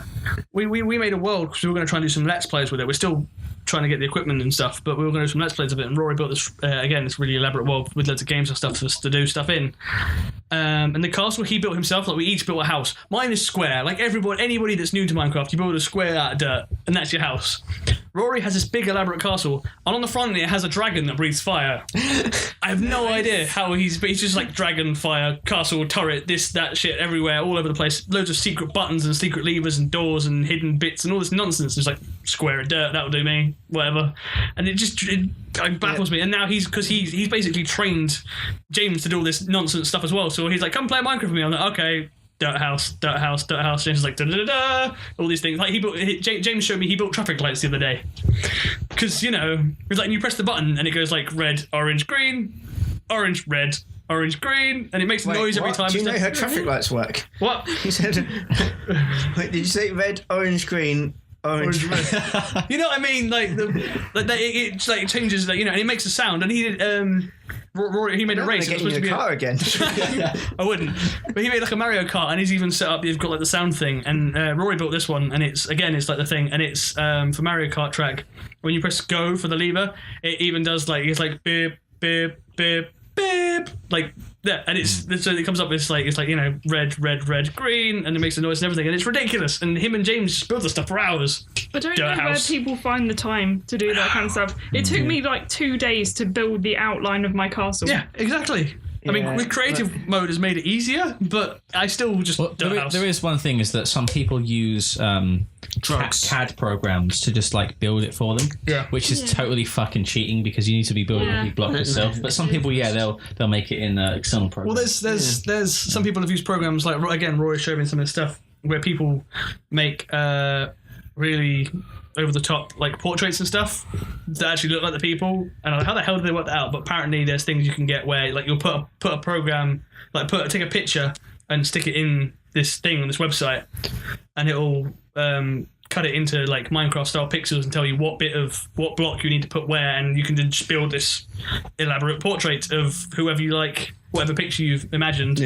we made a world because we were going to try and do some Let's Plays with it. We're still trying to get the equipment and stuff, but we were going to do some Let's Plays of it. And Rory built this this really elaborate world with loads of games and stuff for us to do stuff in. And the castle he built himself. Like we each built a house. Mine is square. Like anybody that's new to Minecraft, you build a square out of dirt, and that's your house. Rory has this big elaborate castle, and on the front it has a dragon that breathes fire. I have no idea how he's just like dragon, fire, castle, turret, this, that shit everywhere, all over the place. Loads of secret buttons and secret levers and doors and hidden bits and all this nonsense. It's like square of dirt, that'll do me, whatever. And it baffles me. And now he's basically trained James to do all this nonsense stuff as well. So he's like, come play Minecraft with me. I'm like, okay. Dirt house. James is like, da-da-da-da, all these things. Like James showed me he built traffic lights the other day. Because, it's like you press the button and it goes like red, orange, green, orange, red, orange, green, and it makes a noise every what? time. Do you know how traffic lights work? What? You said. Wait, did you say red, orange, green? Orange. You know what I mean? Like it like changes, and it makes a sound. And he did. Rory, he made a race. Get in the car again. I wouldn't. But he made like a Mario Kart, and he's even set up. You've got like the sound thing, and Rory built this one, and it's like the thing, and it's for Mario Kart track. When you press go for the lever, it even does like it's like beep beep beep beep like that, and so it comes up. It's like red, green, and it makes the noise and everything, and it's ridiculous. And him and James just build the stuff for hours. I don't know where people find the time to do that kind of stuff. It took me like 2 days to build the outline of my castle. Yeah, exactly. I mean, with creative mode has made it easier, but I still just there is one thing is that some people use CAD programs to just like build it for them, which is totally fucking cheating because you need to be building every block yourself. But some people, they'll make it in external programs. Well, there's some people have used programs like Rory showed me some of the stuff where people make really over the top like portraits and stuff that actually look like the people, and I'm like, how the hell did they work that out? But apparently there's things you can get where like you'll put a program, like take a picture and stick it in this thing on this website, and it'll cut it into like Minecraft style pixels and tell you what block you need to put where, and you can just build this elaborate portrait of whoever you like, whatever picture you've imagined.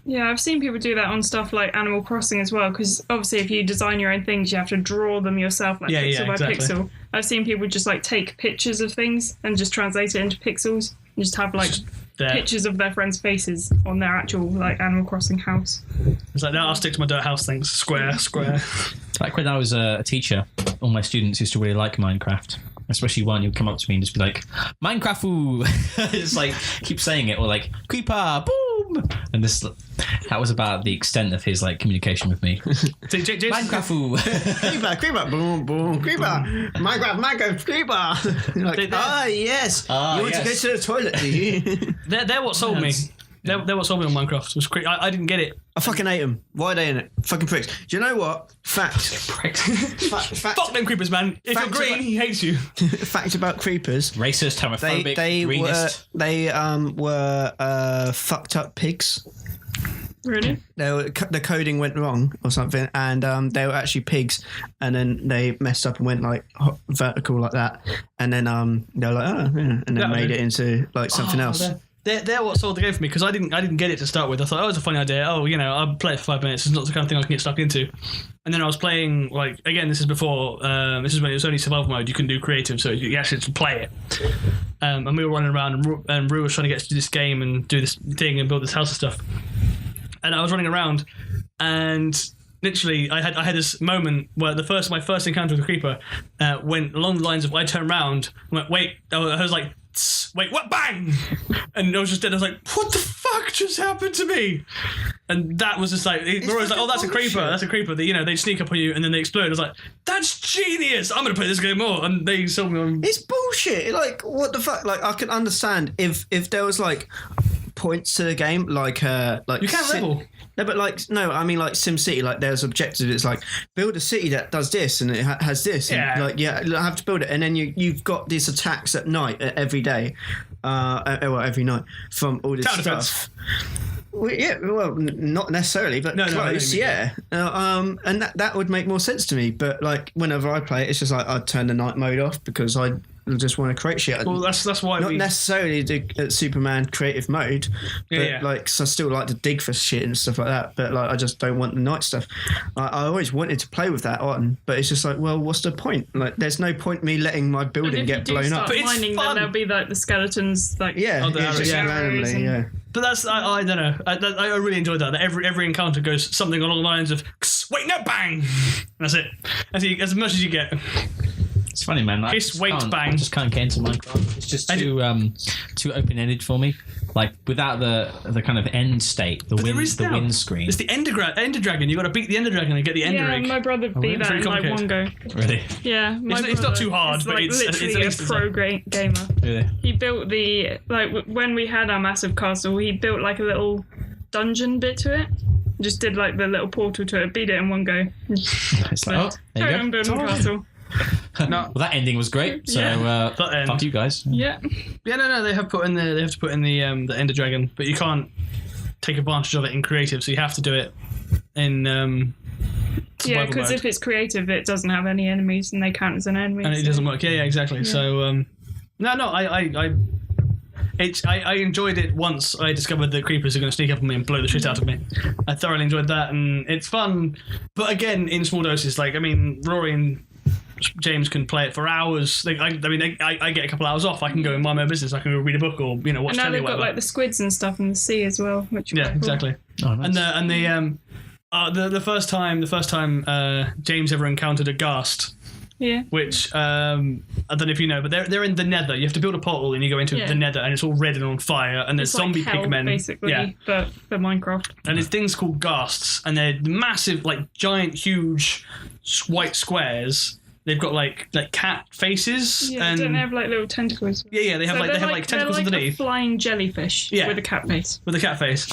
Yeah, I've seen people do that on stuff like Animal Crossing as well, because obviously if you design your own things, you have to draw them yourself, like pixel by pixel. I've seen people just like take pictures of things and just translate it into pixels and just have like pictures of their friends' faces on their actual like Animal Crossing house. It's like, no, I'll stick to my dirt house things. Square. Like when I was a teacher, all my students used to really like Minecraft. Especially one who'd come up to me and just be like, Minecraft, ooh. Just like keep saying it, or like creeper, boom, And that was about the extent of his like communication with me. Minecraft, creeper, boom, boom, creeper, Minecraft, creeper. Like, yes. You want to go to the toilet, do you? They're what sold me. They're what sold me on Minecraft. Was I didn't get it. I fucking hate them. Why are they in it? Fucking pricks. Do you know what? Fact. Fuck them creepers, man. If you're green, he hates you. Fact about creepers. Racist, homophobic, greenist. They were fucked up pigs. Really? The coding went wrong or something, and they were actually pigs, and then they messed up and went like vertical like that, and then they were like, and then made it into like something else. They're what sold the game for me, because I didn't get it to start with. I thought, it's a funny idea. I'll play it for 5 minutes. It's not the kind of thing I can get stuck into. And then I was playing, like, again, this is before, this is when it was only survival mode. You can do creative, so you actually just play it. And we were running around, and Rue was trying to get to this game and do this thing and build this house and stuff. And I was running around, and literally, I had this moment where my first encounter with a creeper went along the lines of, I turned around, I went, wait, I was like, wait, what? Bang! And I was just dead. I was like, what the fuck just happened to me? And that was just like, was like, that's a creeper. That's a creeper. They sneak up on you and then they explode. I was like, that's genius. I'm going to play this game more. And they sold me on. It's bullshit. Like, what the fuck? Like, I can understand if there was like points to the game, like you can't level. No, I mean like SimCity, like there's objectives. It's like build a city that does this and it has this. Yeah. And I have to build it, and then you've got these attacks at night every day, every night from all this stuff. Well, not necessarily, but close. Yeah, and that would make more sense to me. But like whenever I play it, it's just like I'd turn the night mode off because I just want to create shit. Well, that's why not necessarily do Superman creative mode, but like, cause I still like to dig for shit and stuff like that. But like, I just don't want the night stuff. I always wanted to play with that on, but it's just like, well, what's the point? Like, there's no point me letting my building get blown up. But mining, then there'll be like the skeletons, like just randomly, But that's I don't know. I really enjoyed that. Every encounter goes something along the lines of wait, no, bang. That's it. As much as you get. It's funny, man. I just can't get into Minecraft. It's just too open-ended for me. Like without the kind of end state, the win screen. It's the Ender Dragon. You got to beat the Ender Dragon and get the Ender egg. Yeah, my brother beat that in like one go. Really? Yeah, it's not too hard, but it's literally a pro gamer. Really? He built when we had our massive castle, he built like a little dungeon bit to it. Just did like the little portal to it, beat it in one go. It's like, there you go. I'm building a castle. Well, that ending was great. So fuck you guys. Yeah. No. They have to put in the Ender Dragon, but you can't take advantage of it in creative, so you have to do it in. Because if it's creative, it doesn't have any enemies, and they count as an enemy. And it doesn't work. Yeah, exactly. Yeah. So I enjoyed it once I discovered that creepers are going to sneak up on me and blow the shit out of me. I thoroughly enjoyed that, and it's fun, but again, in small doses. Like, I mean, Rory and James can play it for hours. I get a couple hours off. I can go and mind my business. I can go read a book or watch telly. And now they've got like the squids and stuff in the sea as well. Which exactly. Oh, nice. And the first time James ever encountered a ghast. Yeah. Which I don't know if you know, but they're in the Nether. You have to build a portal and you go into the Nether, and it's all red and on fire, and there's zombie like hell, pigmen, basically, but for Minecraft. And there's things called ghasts, and they're massive, like giant, huge white squares. They've got like cat faces. Yeah, and don't they have like little tentacles? Yeah, they have tentacles they're underneath. A flying jellyfish with a cat face. With a cat face.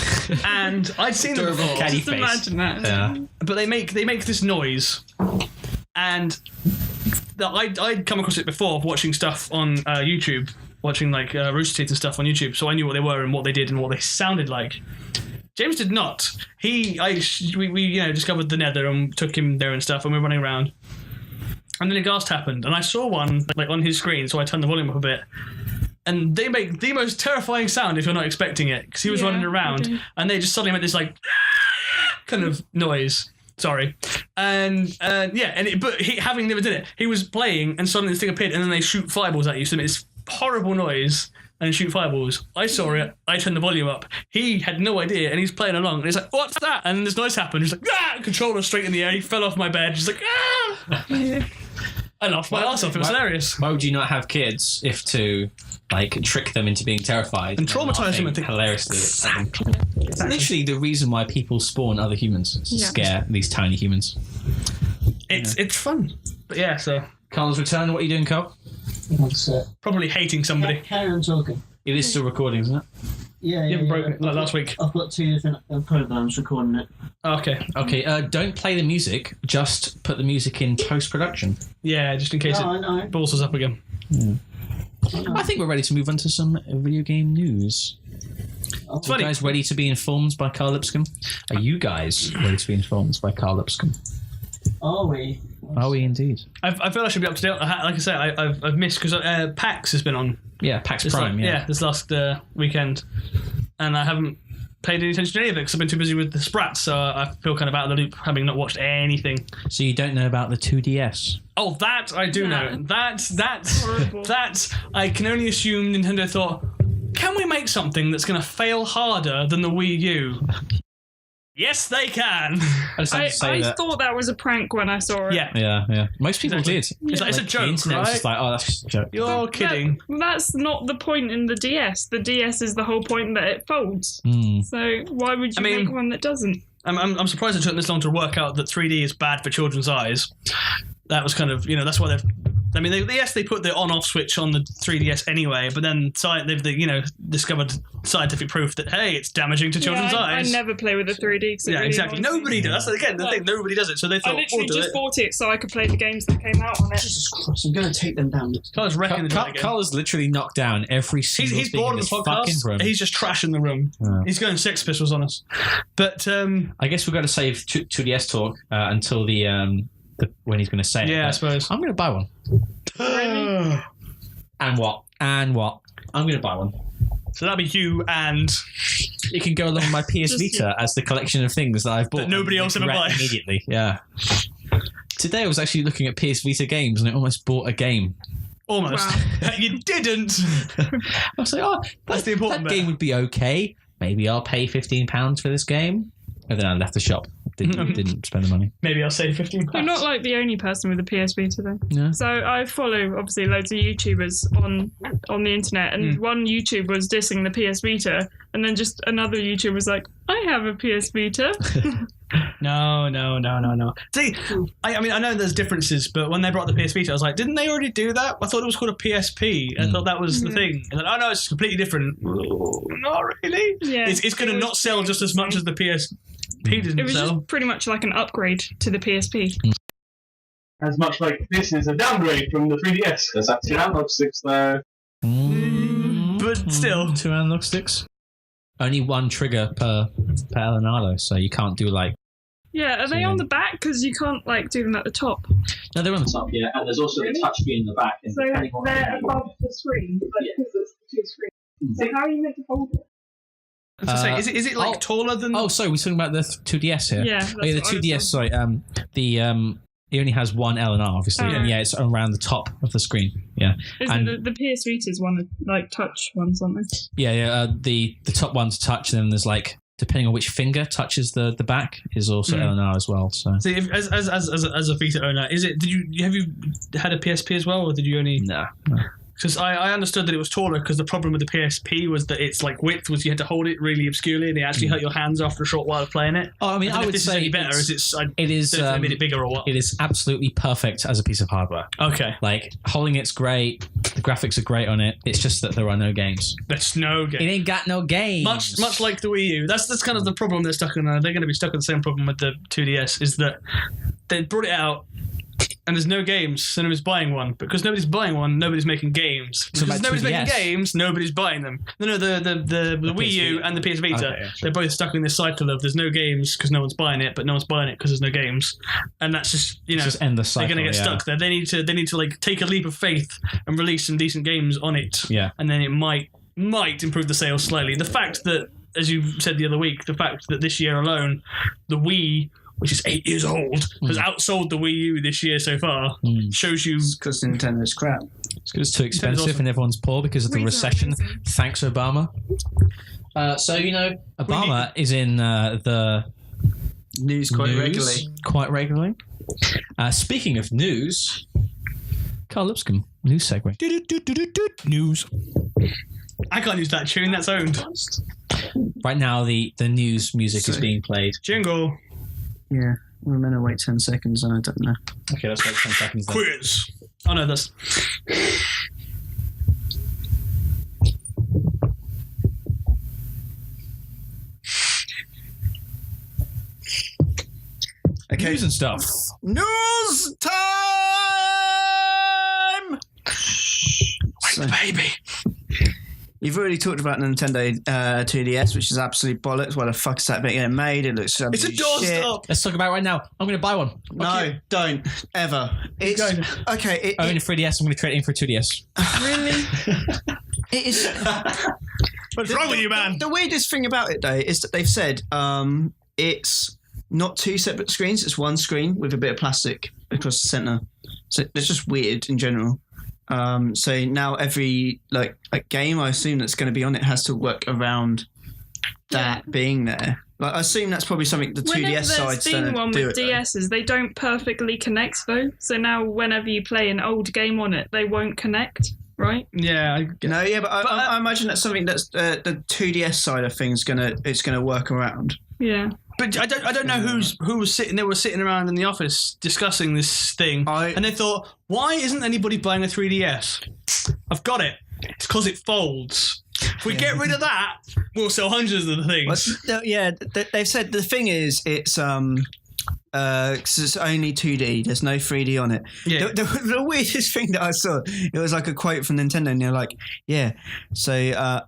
And I'd seen them before. Catty Just face. imagine that. Yeah. But they make this noise, and I'd come across it before watching stuff on YouTube, watching like Rooster Teeth and stuff on YouTube, so I knew what they were and what they did and what they sounded like. James did not. We discovered the Nether and took him there and stuff, and we were running around. And then a ghast happened, and I saw one like on his screen, so I turned the volume up a bit. And they make the most terrifying sound if you're not expecting it, because he was running around, and they just suddenly made this like kind of noise. Sorry, but having never did it, he was playing, and suddenly this thing appeared, and then they shoot fireballs at you. So it's horrible noise. And shoot fireballs. I saw it. I turned the volume up. He had no idea, and he's playing along. And he's like, "What's that?" And this noise happened. He's like, "Ah!" Controller straight in the air. He fell off my bed. He's like, "Ah!" I laughed my ass off. It was hilarious. Why would you not have kids if to like trick them into being terrified and traumatize them and think hilariously? Exactly. It's literally the reason why people spawn other humans to scare these tiny humans. It's fun, but yeah. So Carl's return. What are you doing, Carl? Probably hating somebody. Carry on talking. It is still recording, isn't it? Yeah, You haven't broken it like last week. I've got 2 different programs recording it. Okay. Okay. Don't play the music. Just put the music in post-production. Yeah, just in case it balls us up again. I think we're ready to move on to some video game news. It's Are funny. you guys ready to be informed by Carl Lipscomb? Are you guys ready to be informed by Carl Lipscomb? Are we? Are we indeed? I feel I should be up to date. Like I say, I've missed because PAX has been on. Yeah, PAX Prime. This last weekend, and I haven't paid any attention to any of it because I've been too busy with the Sprats. So I feel kind of out of the loop, having not watched anything. So you don't know about the 2DS? Oh, that I do know. That's horrible. That I can only assume Nintendo thought, can we make something that's going to fail harder than the Wii U? Yes, they can. I thought that was a prank when I saw it. Yeah. Most people did. It's a joke, the internet was right? just like, oh, that's just a joke. You're kidding. That's not the point in the DS. The DS is the whole point that it folds. So why would you make one that doesn't? I'm surprised it took this long to work out that 3D is bad for children's eyes. That was kind of, that's why they've... I mean, they put the on-off switch on the 3DS anyway, but then they've discovered scientific proof that, hey, it's damaging to children's eyes. I never play with the 3D. Yeah, exactly. Nobody does. That's, again, the thing. Nobody does it, so they thought, I literally just bought it so I could play the games that came out on it. Jesus Christ, I'm going to take them down. Carl has literally knocked down every single he's thing bored in of this the fucking podcast. room. He's just trashing the room. Yeah. He's going Sex Pistols on us. But I guess we've got to save 2DS talk until the when he's going to say it. Yeah, I suppose. I'm going to buy one. Really? And what? I'm going to buy one. So that'd be you and... It can go along with my PS Vita as the collection of things that I've bought. That nobody else ever buys. Immediately, yeah. Today I was actually looking at PS Vita games and I almost bought a game. Almost. Wow. You didn't. I was like, That's the important that bit. game would be okay. Maybe I'll pay £15 for this game. And then I left the shop. Didn't spend the money. Maybe I'll save £15. You're not like the only person with a PS Vita though. Yeah. So I follow obviously loads of YouTubers on the internet, and one YouTuber was dissing the PS Vita, and then just another YouTuber was like, I have a PS Vita. No. See, I mean, I know there's differences, but when they brought the PS Vita, I was like, didn't they already do that? I thought it was called a PSP. I thought that was the thing. And then, oh no, it's completely different. Not really. Yeah, it's going to not sell just as much as the PSP didn't It was sell. just pretty much like an upgrade to the PSP. As much like this is a downgrade from the 3DS. There's actually analog sticks there. But still. 2 analog sticks. Only one trigger per Elenado, so you can't do like... Yeah, are they on the back? Because you can't like do them at the top. No, they're on the top. Yeah, and there's also the touchscreen in the back. And So they're above the screen, because it's the 2 screens. So how are you meant to hold it? I was gonna say, is it like taller than... Oh, sorry, we're talking about the 2DS here. Yeah, the 2DS, sorry. It only has one L and R, obviously, and it's around the top of the screen. Yeah. Isn't the PS Vita's one like touch ones, aren't they? Yeah. The top one's touch, and then there's like, depending on which finger touches the back, is also L and R as well. So. See, as a Vita owner, have you had a PSP as well, or did you only? No. Because I understood that it was taller because the problem with the PSP was that its like width was you had to hold it really obscurely and it actually hurt your hands after a short while of playing it. Oh, I mean, I would say any better. It is. They made it bigger or what? It is absolutely perfect as a piece of hardware. Okay. Like holding it's great. The graphics are great on it. It's just that there are no games. There's no game. It ain't got no games. Much like the Wii U. That's kind of the problem they're stuck in. They're going to be stuck in the same problem with the 2DS. Is that they brought it out. And there's no games, so nobody's buying one. Because nobody's buying one, nobody's making games. Because nobody's making games, nobody's buying them. No, the Wii U and the PS Vita, they're both stuck in this cycle of there's no games because no one's buying it, but no one's buying it because there's no games. And that's just, just end the cycle. They're going to get stuck there. They need to like take a leap of faith and release some decent games on it. Yeah. And then it might improve the sales slightly. The fact that, as you said the other week, the fact that this year alone, the Wii, which is 8 years old, has outsold the Wii U this year so far, shows you... Because Nintendo's crap. It's because it's too expensive awesome. and everyone's poor because of the recession. amazing. Thanks, Obama. So, Obama is in the News quite regularly. Quite regularly. Speaking of news, Carl Lipscomb, news segue. News. I can't use that tune. That's owned. Right now, the news music is being played. Jingle. Yeah, I'm going to wait 10 seconds and I don't know. Okay, let's wait 10 seconds then. Quiz. Oh no, that's. Okay. News and stuff. News time! So, Baby. you've already talked about Nintendo 2DS, which is absolute bollocks. Why the fuck is that bit getting made? It looks It's a shit. doorstop. Let's talk about it right now. I'm going to buy one. No, don't. Ever. It's... Okay, I own a 3DS. I'm going to trade it in for a 2DS. Really? it is... What's wrong with you, man? The weirdest thing about it, though, is that they've said it's not two separate screens. It's one screen with a bit of plastic across the centre. So it's just weird in general. So now every like game, I assume that's going to be on it has to work around that being there. Like I assume that's probably something the 2DS side's Whenever there's been one do with it. DSs, they don't perfectly connect though. So now whenever you play an old game on it, they won't connect, right? Yeah. No, yeah, but I imagine that's something that's the 2DS side of things it's gonna work around. Yeah. But I don't know who was sitting. They were sitting around in the office discussing this thing, and they thought, why isn't anybody buying a 3DS? I've got it. It's because it folds. If we get rid of that, we'll sell hundreds of the things. They've said the thing is it's 'cause it's only 2D. There's no 3D on it. Yeah. The weirdest thing that I saw, it was like a quote from Nintendo, and they're like, "Yeah, so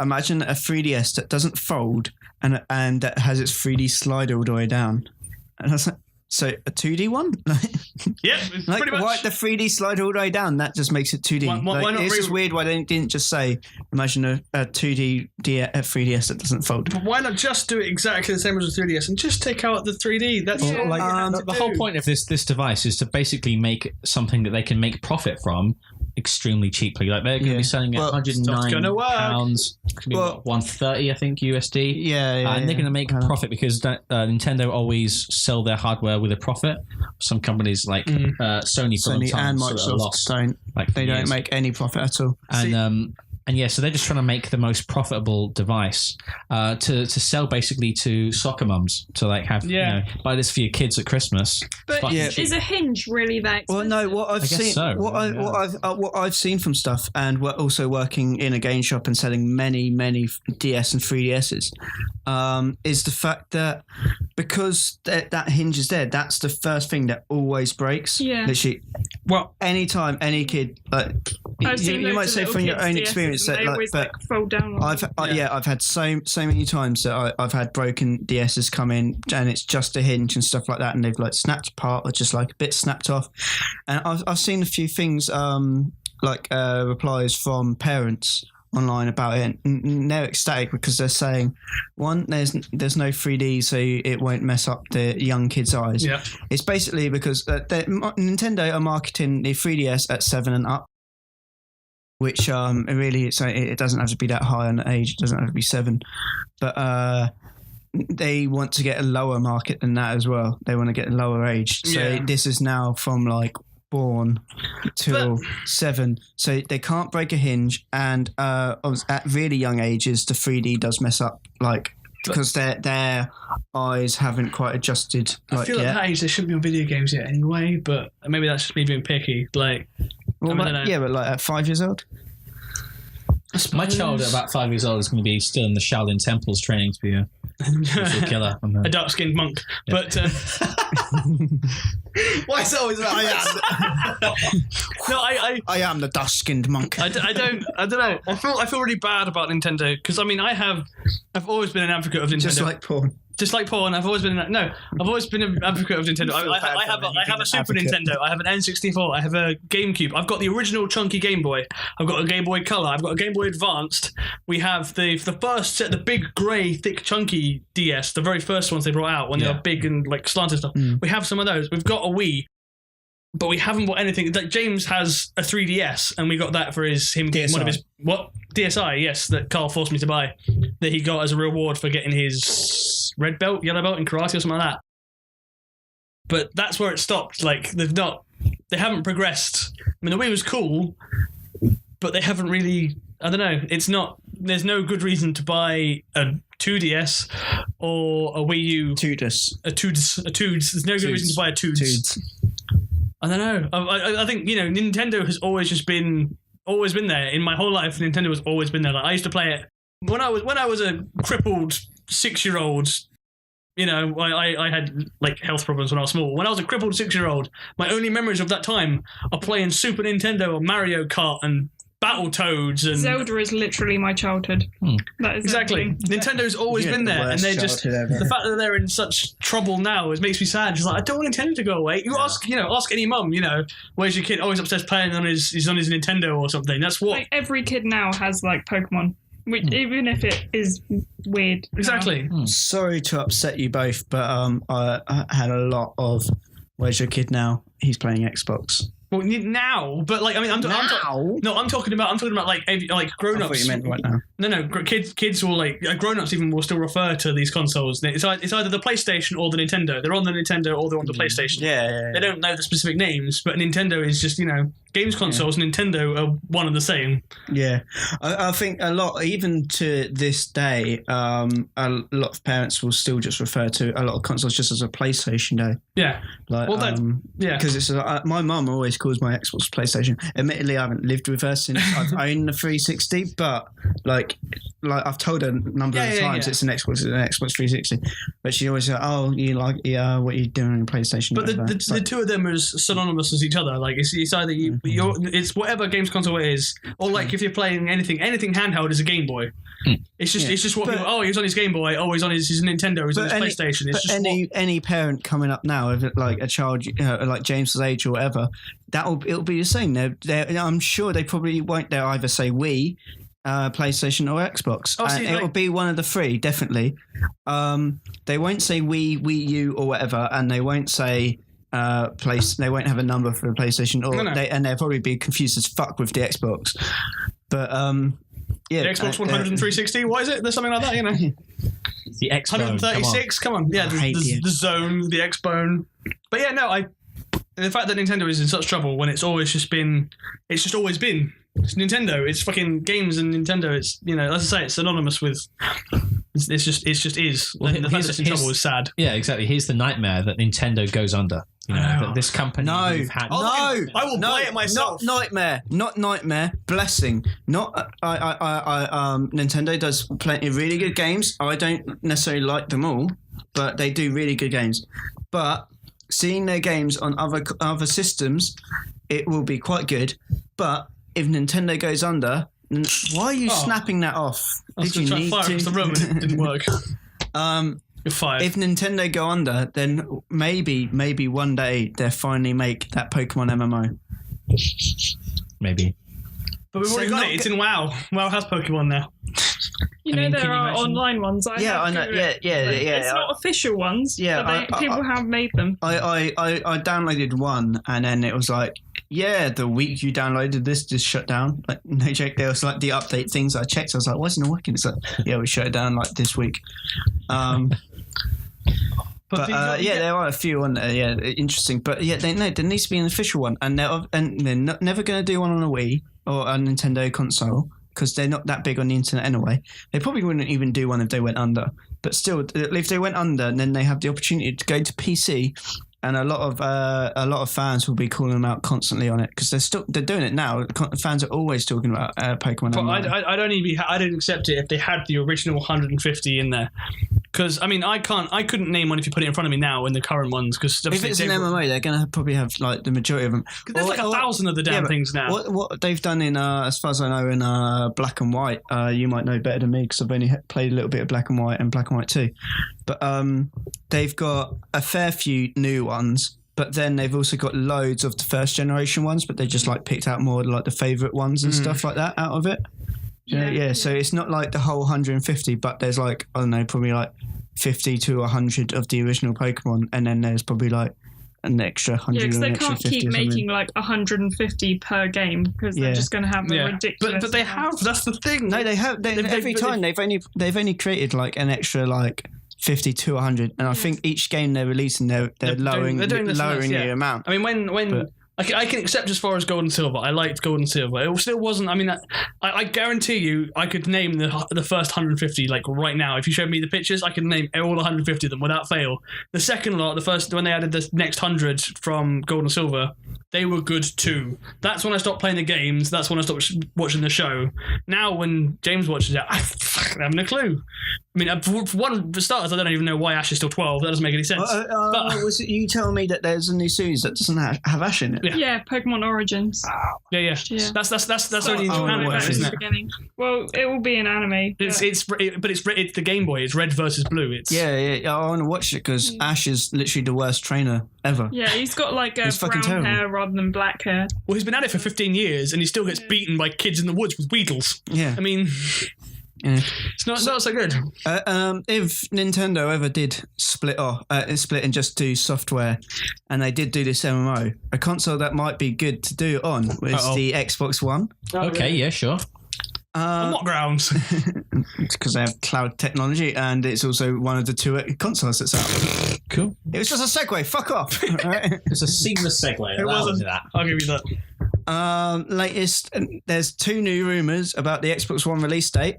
imagine a 3DS that doesn't fold and that has its 3D slide all the way down." And I was like, "So a 2D one?" Yep, it's Like, pretty much. why the 3D slide all the way down? That just makes it 2D. Why not it's just weird why they didn't just say, imagine a 2D 3DS that doesn't fold. But why not just do it exactly the same as a 3DS and just take out the 3D? That's all like the whole point of this device is to basically make something that they can make profit from extremely cheaply. Like they're going to be selling it £109. gonna work. It's going to be $130, I think, USD. Yeah. And they're going to make profit because Nintendo always sell their hardware with a profit. Some companies like Sony for a long Sony time and sort of Microsoft lost. don't. Like They don't make any profit at all. And yeah, so they're just trying to make the most profitable device to sell basically to soccer mums to like have buy this for your kids at Christmas. But is a hinge really that expensive? Well, no. What I've seen, what I've seen from stuff, and we're also working in a game shop and selling many DS and 3DSs, is the fact that because that hinge is there, that's the first thing that always breaks. Yeah. Literally. Well, anytime any kid you might say from your own experience that always fold down. I've had so many times that I've had broken DSs come in and it's just a hinge and stuff like that, and they've like snapped apart or just like a bit snapped off. And I've seen a few things replies from parents online about it, and they're ecstatic because they're saying, one, there's no 3D, so it won't mess up the young kids' eyes. Yeah. It's basically because Nintendo are marketing the 3DS at 7 and up, which really it doesn't have to be that high on age. It doesn't have to be 7, but they want to get a lower market than that as well. They want to get a lower age. So this is now from like born till 7, so they can't break a hinge, and at really young ages the 3D does mess up, like because their eyes haven't quite adjusted. I feel like at that age they shouldn't be on video games yet anyway, but maybe that's just me being picky. Like, but like at 5 years old. My child at about 5 years old is going to be still in the Shaolin temples training to be a killer. A dark-skinned monk. Yeah. But why is it always about I am the dark-skinned monk. I don't know. I feel really bad about Nintendo because I've always been an advocate of Nintendo. Just like porn, I've always been I've always been an advocate of Nintendo. I have a Super Nintendo, I have an N64, I have a GameCube, I've got the original chunky Game Boy, I've got a Game Boy Color, I've got a Game Boy Advanced. We have the first set, the big grey, thick, chunky DS, the very first ones they brought out when they were big and like slanted stuff. We have some of those. We've got a Wii, but we haven't bought anything. Like James has a 3DS, and we got that for DSi. One of his DSi, yes, that Carl forced me to buy, that he got as a reward for getting his red belt, yellow belt in karate or something like that. But that's where it stopped. Like they've not progressed. I mean, the Wii was cool, but they haven't really. I don't know. It's not. There's no good reason to buy a 2DS or a Wii U. Tudus. A Tudes. There's no good reason to buy a Tudes. I don't know. I think Nintendo has always been there in my whole life. Nintendo has always been there. Like, I used to play it when I was a crippled 6-year-old. I had like health problems when I was small. When I was a crippled 6-year-old, my only memories of that time are playing Super Nintendo or Mario Kart and Battletoads and Zelda is literally my childhood. That is exactly. Nintendo's always been there, and they just the fact that they're in such trouble now, it makes me sad. Just like, I don't want Nintendo to go away. You ask any mum, where's your kid? Oh, he's upstairs playing on his Nintendo or something. That's what every kid now has like Pokemon. Which, even if it is weird. Exactly. Sorry to upset you both, but I had a lot of where's your kid now? He's playing Xbox. Well, now, but like, I mean, I'm talking about like grown-ups. I thought you meant right now. No, kids will like grown-ups even will still refer to these consoles. It's either the PlayStation or the Nintendo. They're on the Nintendo or they're on the PlayStation. Yeah. They don't know the specific names, but Nintendo is just games consoles. Yeah. Nintendo are one and the same. Yeah, I think a lot, even to this day, a lot of parents will still just refer to a lot of consoles just as a PlayStation though. Yeah. Like, because it's my mum always calls my Xbox PlayStation. Admittedly, I haven't lived with her since I've owned the 360, but like I've told her a number of times it's an Xbox 360. But she always says, "Oh, you like what are you doing on PlayStation?" But the two of them are as synonymous as each other. Like it's either it's whatever games console it is, or like if you're playing anything handheld is a Game Boy. It's just what people. Oh, he's on his Game Boy. Oh, he's on his Nintendo. He's on his PlayStation. It's just any parent coming up now, if like a child like James's age or whatever, it'll be the same. I'm sure they probably won't. They'll either say Wii, PlayStation or Xbox. It will be one of the three, definitely. They won't say Wii U or whatever, and they won't say they won't have a number for the PlayStation, and they'll probably be confused as fuck with the Xbox. But yeah, the Xbox 100 and 360. What is it? There's something like that, The X 136. Come on. Yeah, the Zone, the X-Bone. But yeah, no, the fact that Nintendo is in such trouble when it's just always been. It's Nintendo. It's fucking games and Nintendo. It's as I say, it's synonymous with. It's just is. Well, the fact that it's in trouble is sad. Yeah, exactly. Here's the nightmare that Nintendo goes under. That this company. I will play it myself. Not nightmare. Blessing. Not. Nintendo does plenty of really good games. I don't necessarily like them all, but they do really good games. But seeing their games on other systems, it will be quite good. But if Nintendo goes under, why are you snapping that off? Did you need to? Across the room and it didn't work. You're fired. If Nintendo go under, then maybe one day they'll finally make that Pokemon MMO. Maybe. But we've already got it. It's in WoW. WoW has Pokemon now. There are online ones. I know. Yeah. It's not official ones. Yeah, but people have made them. I downloaded one, and then it was like, the week you downloaded this just shut down. Like, no joke. There was like the update things. I checked. I was like, why isn't it working? It's like, we shut it down like this week. But there are a few on there. Yeah, interesting. But there needs to be an official one, and they're never going to do one on a Wii or a Nintendo console because they're not that big on the internet anyway. They probably wouldn't even do one if they went under. But still, if they went under, then they have the opportunity to go to PC. And a lot of fans will be calling them out constantly on it because they're doing it now. Fans are always talking about Pokemon. But I'd accept it if they had the original 150 in there. Because I couldn't name one if you put it in front of me now in the current ones. Because if it's an MMO, they're going to probably have like the majority of them. There's like 1,000 of the damn things now. What they've done in, as far as I know, in Black and White, you might know better than me because I've only played a little bit of Black and White and Black and White 2. But they've got a fair few new ones, but then they've also got loads of the first generation ones, but they just like picked out more like the favourite ones and stuff like that out of it. Yeah. So it's not like the whole 150, but there's like, I don't know, probably like 50 to 100 of the original Pokemon, and then there's probably like an extra 100. Yeah, because they can't keep making like 150 per game because they're just going to have a ridiculous. But they have. That's the thing. No, they have. They've only created like an extra like 50 to 100, and I think each game they're releasing, they're lowering the amount. I mean, I can accept as far as gold and silver. I liked gold and silver. It still wasn't. I mean, I guarantee you, I could name the first 150 like right now. If you showed me the pictures, I could name all 150 of them without fail. The second lot, the first when they added the next 100 from gold and silver, they were good too. That's when I stopped playing the games. That's when I stopped watching the show. Now, when James watches it, I fucking haven't a clue. I mean, for starters, I don't even know why Ash is still 12. That doesn't make any sense. But was it you telling me that there's a new series that doesn't have Ash in it? Yeah, Pokemon Origins. Yeah. That's only in Japan, isn't it? Beginning. Well, it will be an anime. It's the Game Boy. It's red versus blue. It's I want to watch it because Ash is literally the worst trainer ever. Yeah, he's got like He's fucking brown terrible. hair rather than black hair. Well, he's been at it for 15 years and he still gets beaten by kids in the woods with Weedles. Yeah. I mean, Yeah. it's not so good. If Nintendo ever did split and just do software, and they did do this MMO, a console that might be good to do it on was the Xbox One. Okay, yeah, sure. On what grounds? Because they have cloud technology, and it's also one of the two consoles that's out. Cool. It was just a segue. Fuck off. Right? It's a seamless segue. It wasn't. I'll give you that. Latest, there's two new rumours about the Xbox One release date.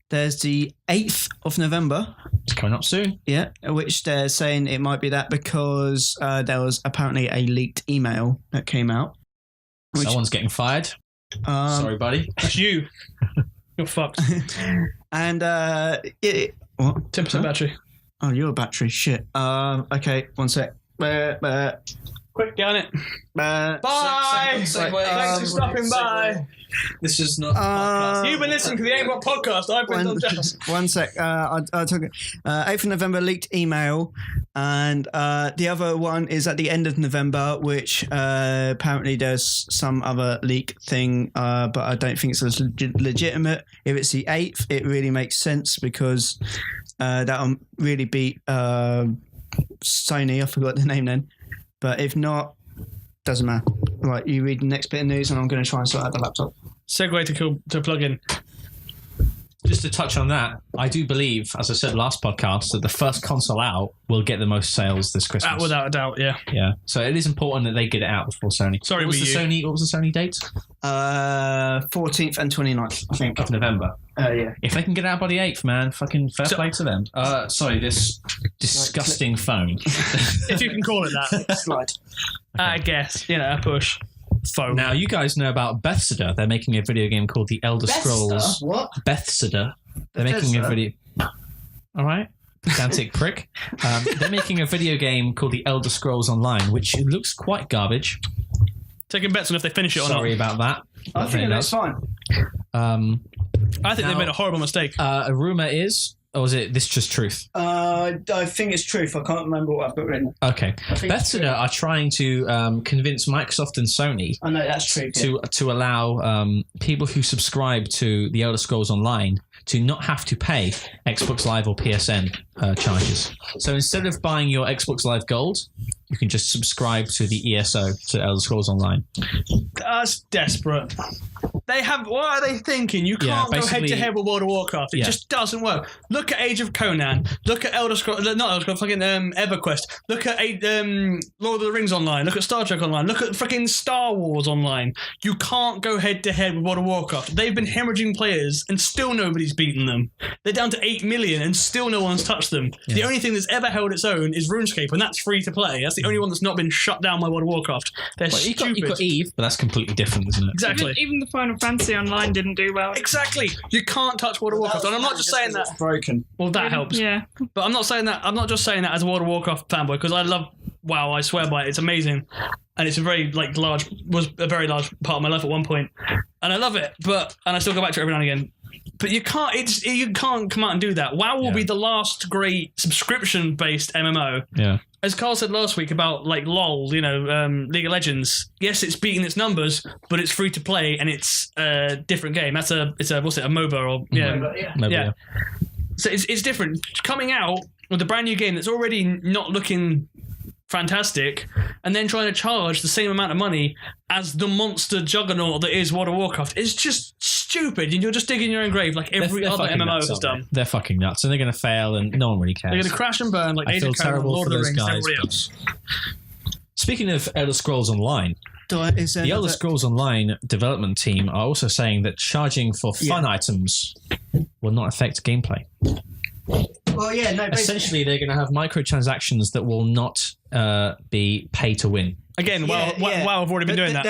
There's the 8th of November. It's coming up soon. Yeah, which they're saying it might be that because there was apparently a leaked email that came out. Someone's getting fired. Sorry, buddy. That's you. You're fucked. And what? 10% battery. Oh, you're a battery. Shit. Okay, one sec. Quick, get on it. Bye. Thanks for stopping by. This is not a podcast. You've been listening to the Aimbot podcast. I've been on Jess. One sec. I'll talk. 8th of November leaked email, and the other one is at the end of November, which apparently there's some other leak thing, but I don't think it's as legitimate. If it's the 8th, it really makes sense because that'll really beat Sony. I forgot the name then. But if not, doesn't matter. Right, you read the next bit of news and I'm going to try and sort out the laptop. Segue to plug in. Just to touch on that, I do believe, as I said last podcast, that the first console out will get the most sales this Christmas. Without a doubt, yeah. Yeah. So it is important that they get it out before Sony. Sorry, what was the Sony date? 14th and 29th, I think. Of November. Yeah. If they can get out by the 8th, man, fucking fair play to them. Sorry, this disgusting phone. If you can call it that. Slide. I guess. A push. Phone. Now, you guys know about Bethesda. They're making a video game called The Elder Scrolls. What? Bethesda. They're making a video... All right. Pedantic prick. They're making a video game called The Elder Scrolls Online, which looks quite garbage. Taking bets on if they finish it or not. Sorry about that. I think that's fine. I think they made a horrible mistake. A rumour is... Or is it This Just Truth? I think it's truth. I can't remember what I've got written. Okay. Bethesda are trying to convince Microsoft and Sony I know that's true. to allow people who subscribe to The Elder Scrolls Online to not have to pay Xbox Live or PSN charges. So instead of buying your Xbox Live Gold, you can just subscribe to the ESO, to Elder Scrolls Online. That's desperate. What are they thinking? You can't go head to head with World of Warcraft. It just doesn't work. Look at Age of Conan. Look at Elder Scrolls, not Elder Scrolls, fucking EverQuest. Look at Lord of the Rings Online. Look at Star Trek Online. Look at freaking Star Wars Online. You can't go head to head with World of Warcraft. They've been hemorrhaging players and still nobody's beaten them. They're down to 8 million and still no one's touched them. Yeah. The only thing that's ever held its own is RuneScape, and that's free to play. That's the only one that's not been shut down by World of Warcraft. They're stupid. You've got Eve, but that's completely different, isn't it? Exactly. Even the Final Fantasy Online didn't do well. Exactly. You can't touch World of Warcraft, and I'm not just saying that. It's broken. Well, that helps. Yeah. But I'm not saying that. I'm not just saying that as a World of Warcraft fanboy because I love WoW. I swear by it. It's amazing, and it's a very was a very large part of my life at one point, and I love it. And I still go back to it every now and again. But you can't. You can't come out and do that. WoW will be the last great subscription-based MMO. Yeah. As Carl said last week about LOL, League of Legends. Yes, it's beating its numbers, but it's free to play and it's a different game. It's a MOBA or MOBA, yeah. So it's different. Coming out with a brand new game that's already not looking fantastic, and then trying to charge the same amount of money as the monster juggernaut that is World of Warcraft is just stupid, and you're just digging your own grave like every other MMO has done. They're fucking nuts, and they're going to fail, and no one really cares. They're going to crash and burn like Age of Conan, Lord of the Rings, everybody else. Speaking of Elder Scrolls Online, Is there the Elder another- Scrolls Online development team are also saying that charging for fun items will not affect gameplay. Well, yeah, no. Basically, Essentially, they're going to have microtransactions that will not be pay to win. Again, WoW have already been doing that.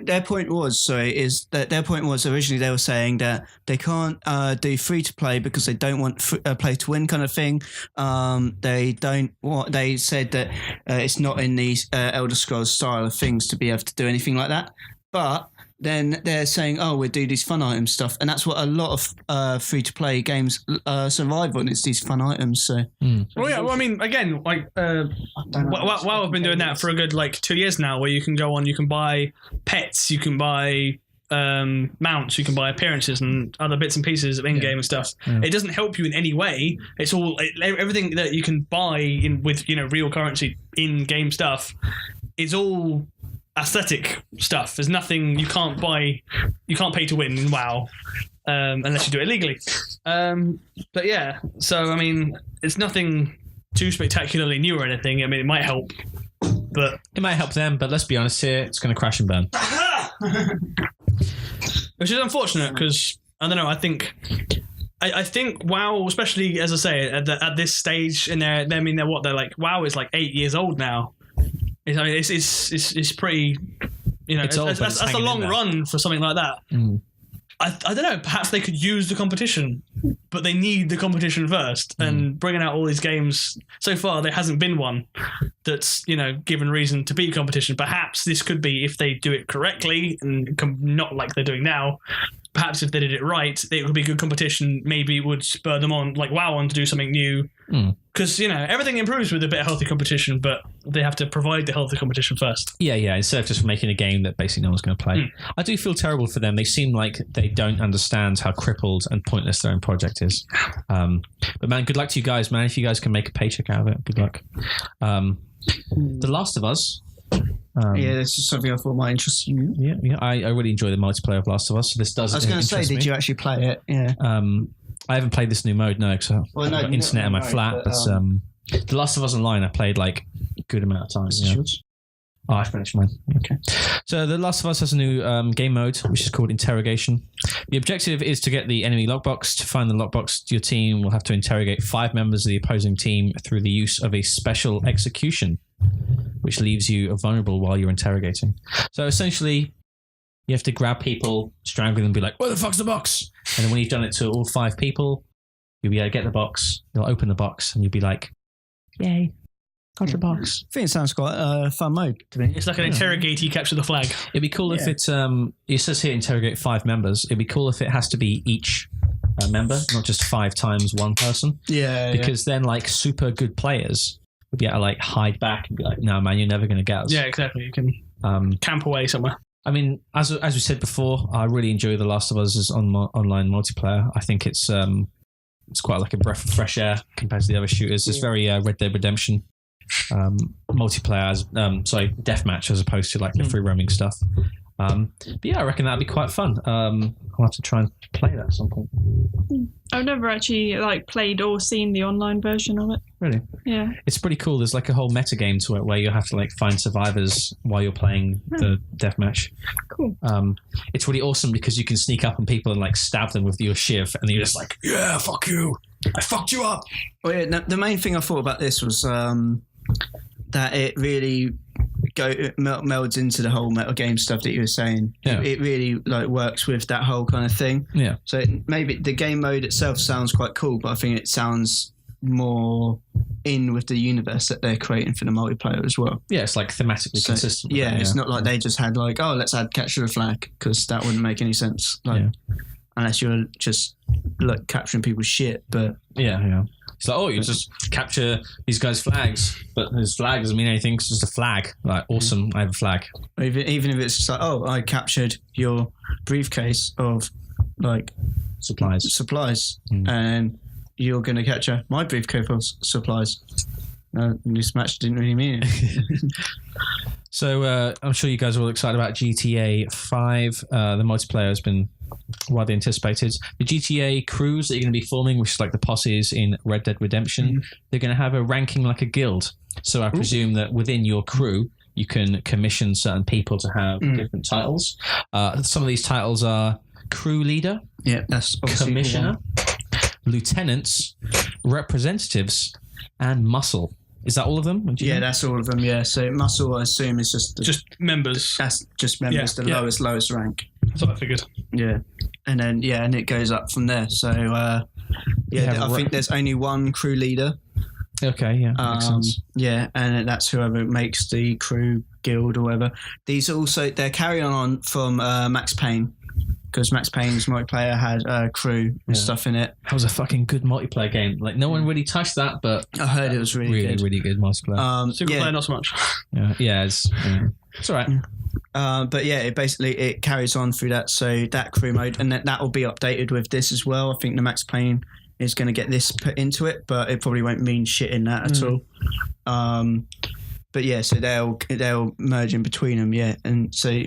Their point was originally they were saying that they can't do free to play because they don't want play to win kind of thing. They said that it's not in the Elder Scrolls style of things to be able to do anything like that. But then they're saying, "Oh, we do these fun item stuff," and that's what a lot of free to play games survive on. It's these fun items. So, Well, yeah. Well, I mean, again, like WoW have been doing that for a good 2 years now, where you can go on, you can buy pets, you can buy mounts, you can buy appearances and other bits and pieces of in-game and stuff. It doesn't help you in any way. It's all everything that you can buy with real currency in-game stuff. It's all aesthetic stuff. There's nothing you can't buy. You can't pay to win in WoW unless you do it legally. But yeah, so I mean, it's nothing too spectacularly new or anything. I mean, it might help, but It might help them, but let's be honest here, it's going to crash and burn. which is unfortunate because I don't know. I think WoW, especially as I say at this stage, and WoW is 8 years old now. It's pretty, It's old, but it's that's a hanging long in there. run for something like that. I don't know, perhaps they could use the competition, but they need the competition first. And bringing out all these games, so far there hasn't been one that's, given reason to be competition. Perhaps this could be, if they do it correctly and not like they're doing now, perhaps if they did it right, it would be good competition. Maybe it would spur them on, like WoW on, to do something new. Because, everything improves with a bit of healthy competition, but they have to provide the healthy competition first. Yeah, instead of just making a game that basically no one's going to play. I do feel terrible for them. They seem like they don't understand how crippled and pointless their own project is. But man, good luck to you guys, man. If you guys can make a paycheck out of it, good luck. The Last of Us. this is something I thought might interest you. I really enjoy the multiplayer of Last of Us. So this does. I was going to say, did you actually play it? Yeah. I haven't played this new mode, no, because I've got internet in my flat. But The Last of Us Online, I played a good amount of time. Oh, I finished mine. Okay. So The Last of Us has a new game mode, which is called Interrogation. The objective is to get the enemy lockbox. To find the lockbox, your team will have to interrogate 5 members of the opposing team through the use of a special execution, which leaves you vulnerable while you're interrogating. So essentially, you have to grab people, strangle them, and be like, "Where the fuck's the box?" And then when you've done it to all 5 people, you'll be able to get the box. You'll open the box, and you'll be like, "Yay, got your box." I think it sounds quite a fun mode to me. It's like an interrogate, you capture the flag. It'd be cool if it says here interrogate 5 members. It'd be cool if it has to be each member, not just 5 times one person. Yeah. Because then super good players would be able to hide back and be like, "No, man, you're never going to get us." Yeah, exactly. You can camp away somewhere. I mean, as we said before, I really enjoy The Last of Us' online multiplayer. I think it's quite a breath of fresh air compared to the other shooters. It's very Red Dead Redemption multiplayer, deathmatch, as opposed to the free roaming stuff. But yeah, I reckon that'd be quite fun. I'll have to try and play that at some point. I've never actually played or seen the online version of it. Really? Yeah. It's pretty cool. There's a whole meta game to it where you have to find survivors while you're playing the deathmatch. Cool. It's really awesome because you can sneak up on people and stab them with your shiv, and you're just like, "Yeah, fuck you, I fucked you up." Well, yeah, the main thing I thought about this was that it really melds into the whole meta game stuff that you were saying. Yeah. It really works with that whole kind of thing. Yeah. So maybe the game mode itself sounds quite cool, but I think it sounds more in with the universe that they're creating for the multiplayer as well. Yeah, it's thematically consistent. Yeah, it's not like they just had let's add capture the flag, because that wouldn't make any sense. Unless you're just capturing people's shit. But yeah. It's you just capture these guys' flags, but his flag doesn't mean anything. It's just a flag. Awesome, I have a flag. Or even if it's just I captured your briefcase of supplies, and you're going to capture my briefcase of supplies. This match didn't really mean it. So I'm sure you guys are all excited about GTA 5. The multiplayer has been widely anticipated. The GTA crews that you're going to be forming, which is the posses in Red Dead Redemption, they're going to have a ranking like a guild. So I presume that within your crew, you can commission certain people to have different titles. Some of these titles are crew leader, that's commissioner, lieutenants, representatives, and muscle. Is that all of them? That's all of them. Yeah. So muscle, I assume, is just members. That's just members, the lowest rank. That's what I figured. Yeah, and then and it goes up from there. So I think there's only one crew leader. Okay, yeah, makes sense. Yeah, and that's whoever makes the crew guild or whatever. These also they're carrying on from Max Payne, because Max Payne's multiplayer had crew and stuff in it. That was a fucking good multiplayer game. Like no one really touched that, but I heard it was really good multiplayer. Single player, not so much. It's all right. But it carries on through that. So that crew mode, and that will be updated with this as well. I think the Max Payne is going to get this put into it, but it probably won't mean shit in that at all. But so they'll merge in between them, and so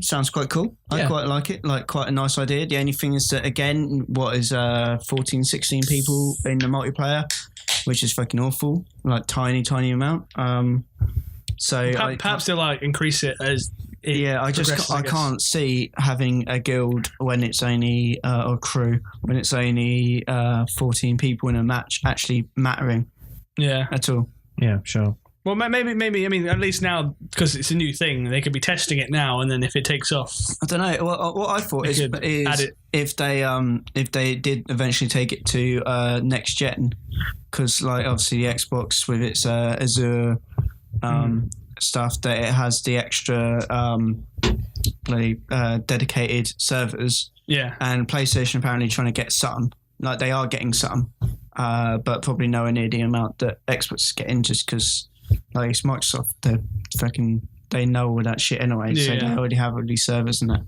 sounds quite cool. I quite like it, like quite a nice idea. The only thing is that again, what is 14, 16 people in the multiplayer, which is fucking awful, like tiny amount. So perhaps they'll like increase it as. I can't see having a guild when it's only or crew when it's only 14 people in a match actually mattering. Yeah, at all. Yeah, sure. Well, maybe. I mean, at least now because it's a new thing, they could be testing it now, and then if it takes off, I don't know. Well, what I thought is if they did eventually take it to next gen, because like obviously the Xbox with its Azure. Stuff that it has the extra dedicated servers, and PlayStation apparently trying to get something, like they are getting something, but probably nowhere near the amount that Xbox is getting, just because like it's Microsoft, they know all that shit anyway, so they already have all these servers and that,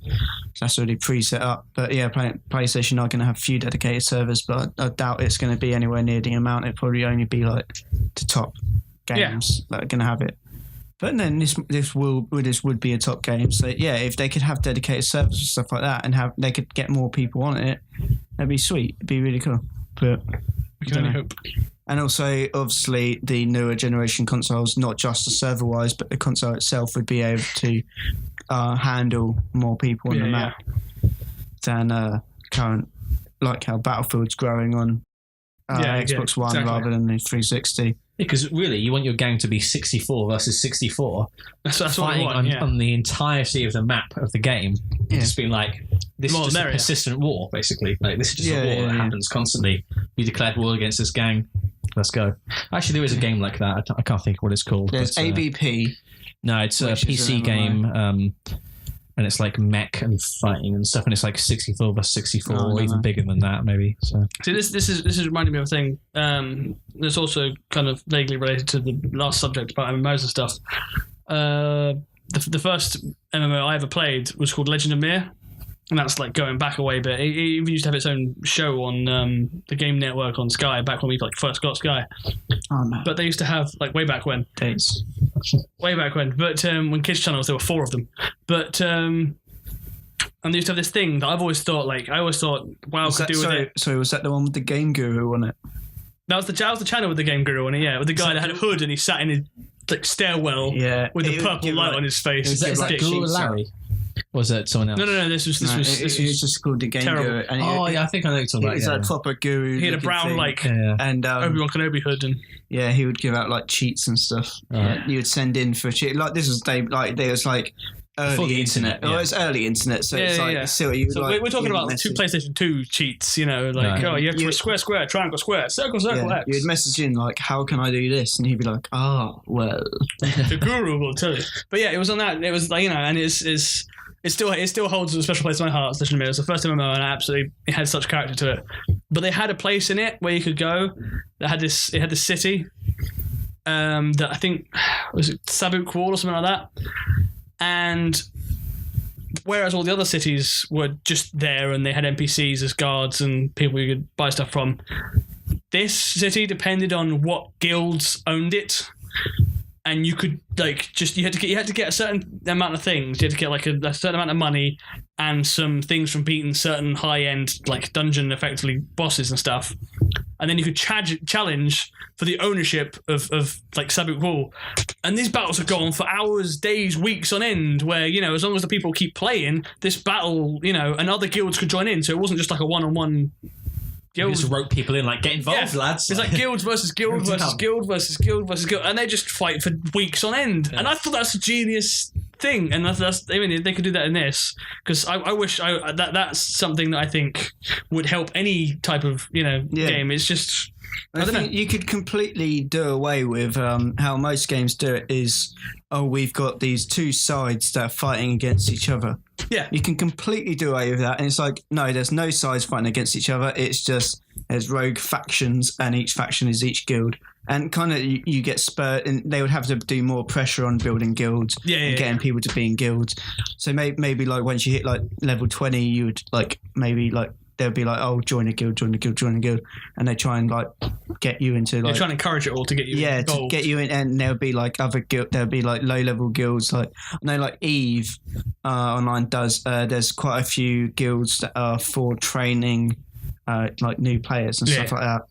so that's already pre-set up. But PlayStation are going to have a few dedicated servers, but I doubt it's going to be anywhere near the amount. It'd probably only be like the top games that are going to have it. But then this would be a top game. So if they could have dedicated servers and stuff like that, and they could get more people on it, that'd be sweet. It'd be really cool. But we can only hope. And also, obviously, the newer generation consoles, not just the server-wise, but the console itself would be able to handle more people on the map than current, like how Battlefield's growing on Xbox One rather than the 360. Because really, you want your gang to be 64 versus 64. That's fighting what I want, on the entirety of the map of the game. Just being like, this is just a persistent war, basically. Like this is just a war that happens constantly. We declared war against this gang. Let's go. Actually, there is a game like that. I can't think of what it's called. There's ABP. No, it's a PC game. And it's like mech and fighting and stuff, and it's like 64 versus 64, or even bigger than that, maybe. So, see, this is reminding me of a thing. That's also kind of vaguely related to the last subject about MMOs and stuff. The first MMO I ever played was called Legend of Mir, and that's like going back a way bit. It even used to have its own show on the Game Network on Sky back when we first got Sky. Oh no! But they used to have like way back when. Dates. Way back when. But when kids channels, there were 4 of them. But and they used to have this thing that I always thought WoW could do with it. Sorry, was that the one with the Game Guru on it? That was the channel with the Game Guru on it. With the guy that had a hood and he sat in his stairwell with the purple light on his face. Is that Guru Larry? Was that someone else? No. This was just called the Game Guru. And I think I know what you're talking about. It's like proper guru. He had a brown and Obi-Wan Kenobi hood, and he would give out like cheats and stuff. You would send in for a cheat. Like this was there was like early internet. It was early internet, so it's like still you. So we're talking about 2 PlayStation 2 cheats. You have to square, triangle, square, circle, X. You'd message in like, how can I do this? And he'd be like, well. The guru will tell you. But it was on that. It was like and it still holds a special place in my heart. It was the first MMO, and it had such character to it. But they had a place in it where you could go. It had this city that I think was it Sabuk Wall or something like that. And whereas all the other cities were just there and they had NPCs as guards and people you could buy stuff from, this city depended on what guilds owned it. And you could you had to get a certain amount of things. You had to get like a certain amount of money and some things from beating certain high end dungeon effectively bosses and stuff. and then you could challenge for the ownership of like Sabuk Wall. And these battles would go on for hours, days, weeks on end, where, you know, as long as the people keep playing, this battle, you know, and other guilds could join in. So it wasn't just like a one-on-one. You just rope people in, like, get involved, lads. It's like guild versus guild versus guild versus guild versus guild, and they just fight for weeks on end. Yeah. And I thought that's a genius thing, and that's I mean, they could do that in this, because I wish that's something that I think would help any type of, you know, game. It's just I don't know. You could completely do away with how most games do it is, we've got these two sides that are fighting against each other. Yeah. You can completely do away with that. And it's like, no, there's no sides fighting against each other. It's just there's rogue factions, and each faction is each guild. And kind of you get spurred, and they would have to do more pressure on building guilds and getting people to be in guilds. So maybe like once you hit like level 20, you would like maybe like they'll be like, oh, join a guild, and they try and like get you into like, they're trying to encourage it all to get you to get you in, and there'll be like other guild, there'll be like low level guilds, like like Eve online does. There's quite a few guilds that are for training like new players and stuff like that.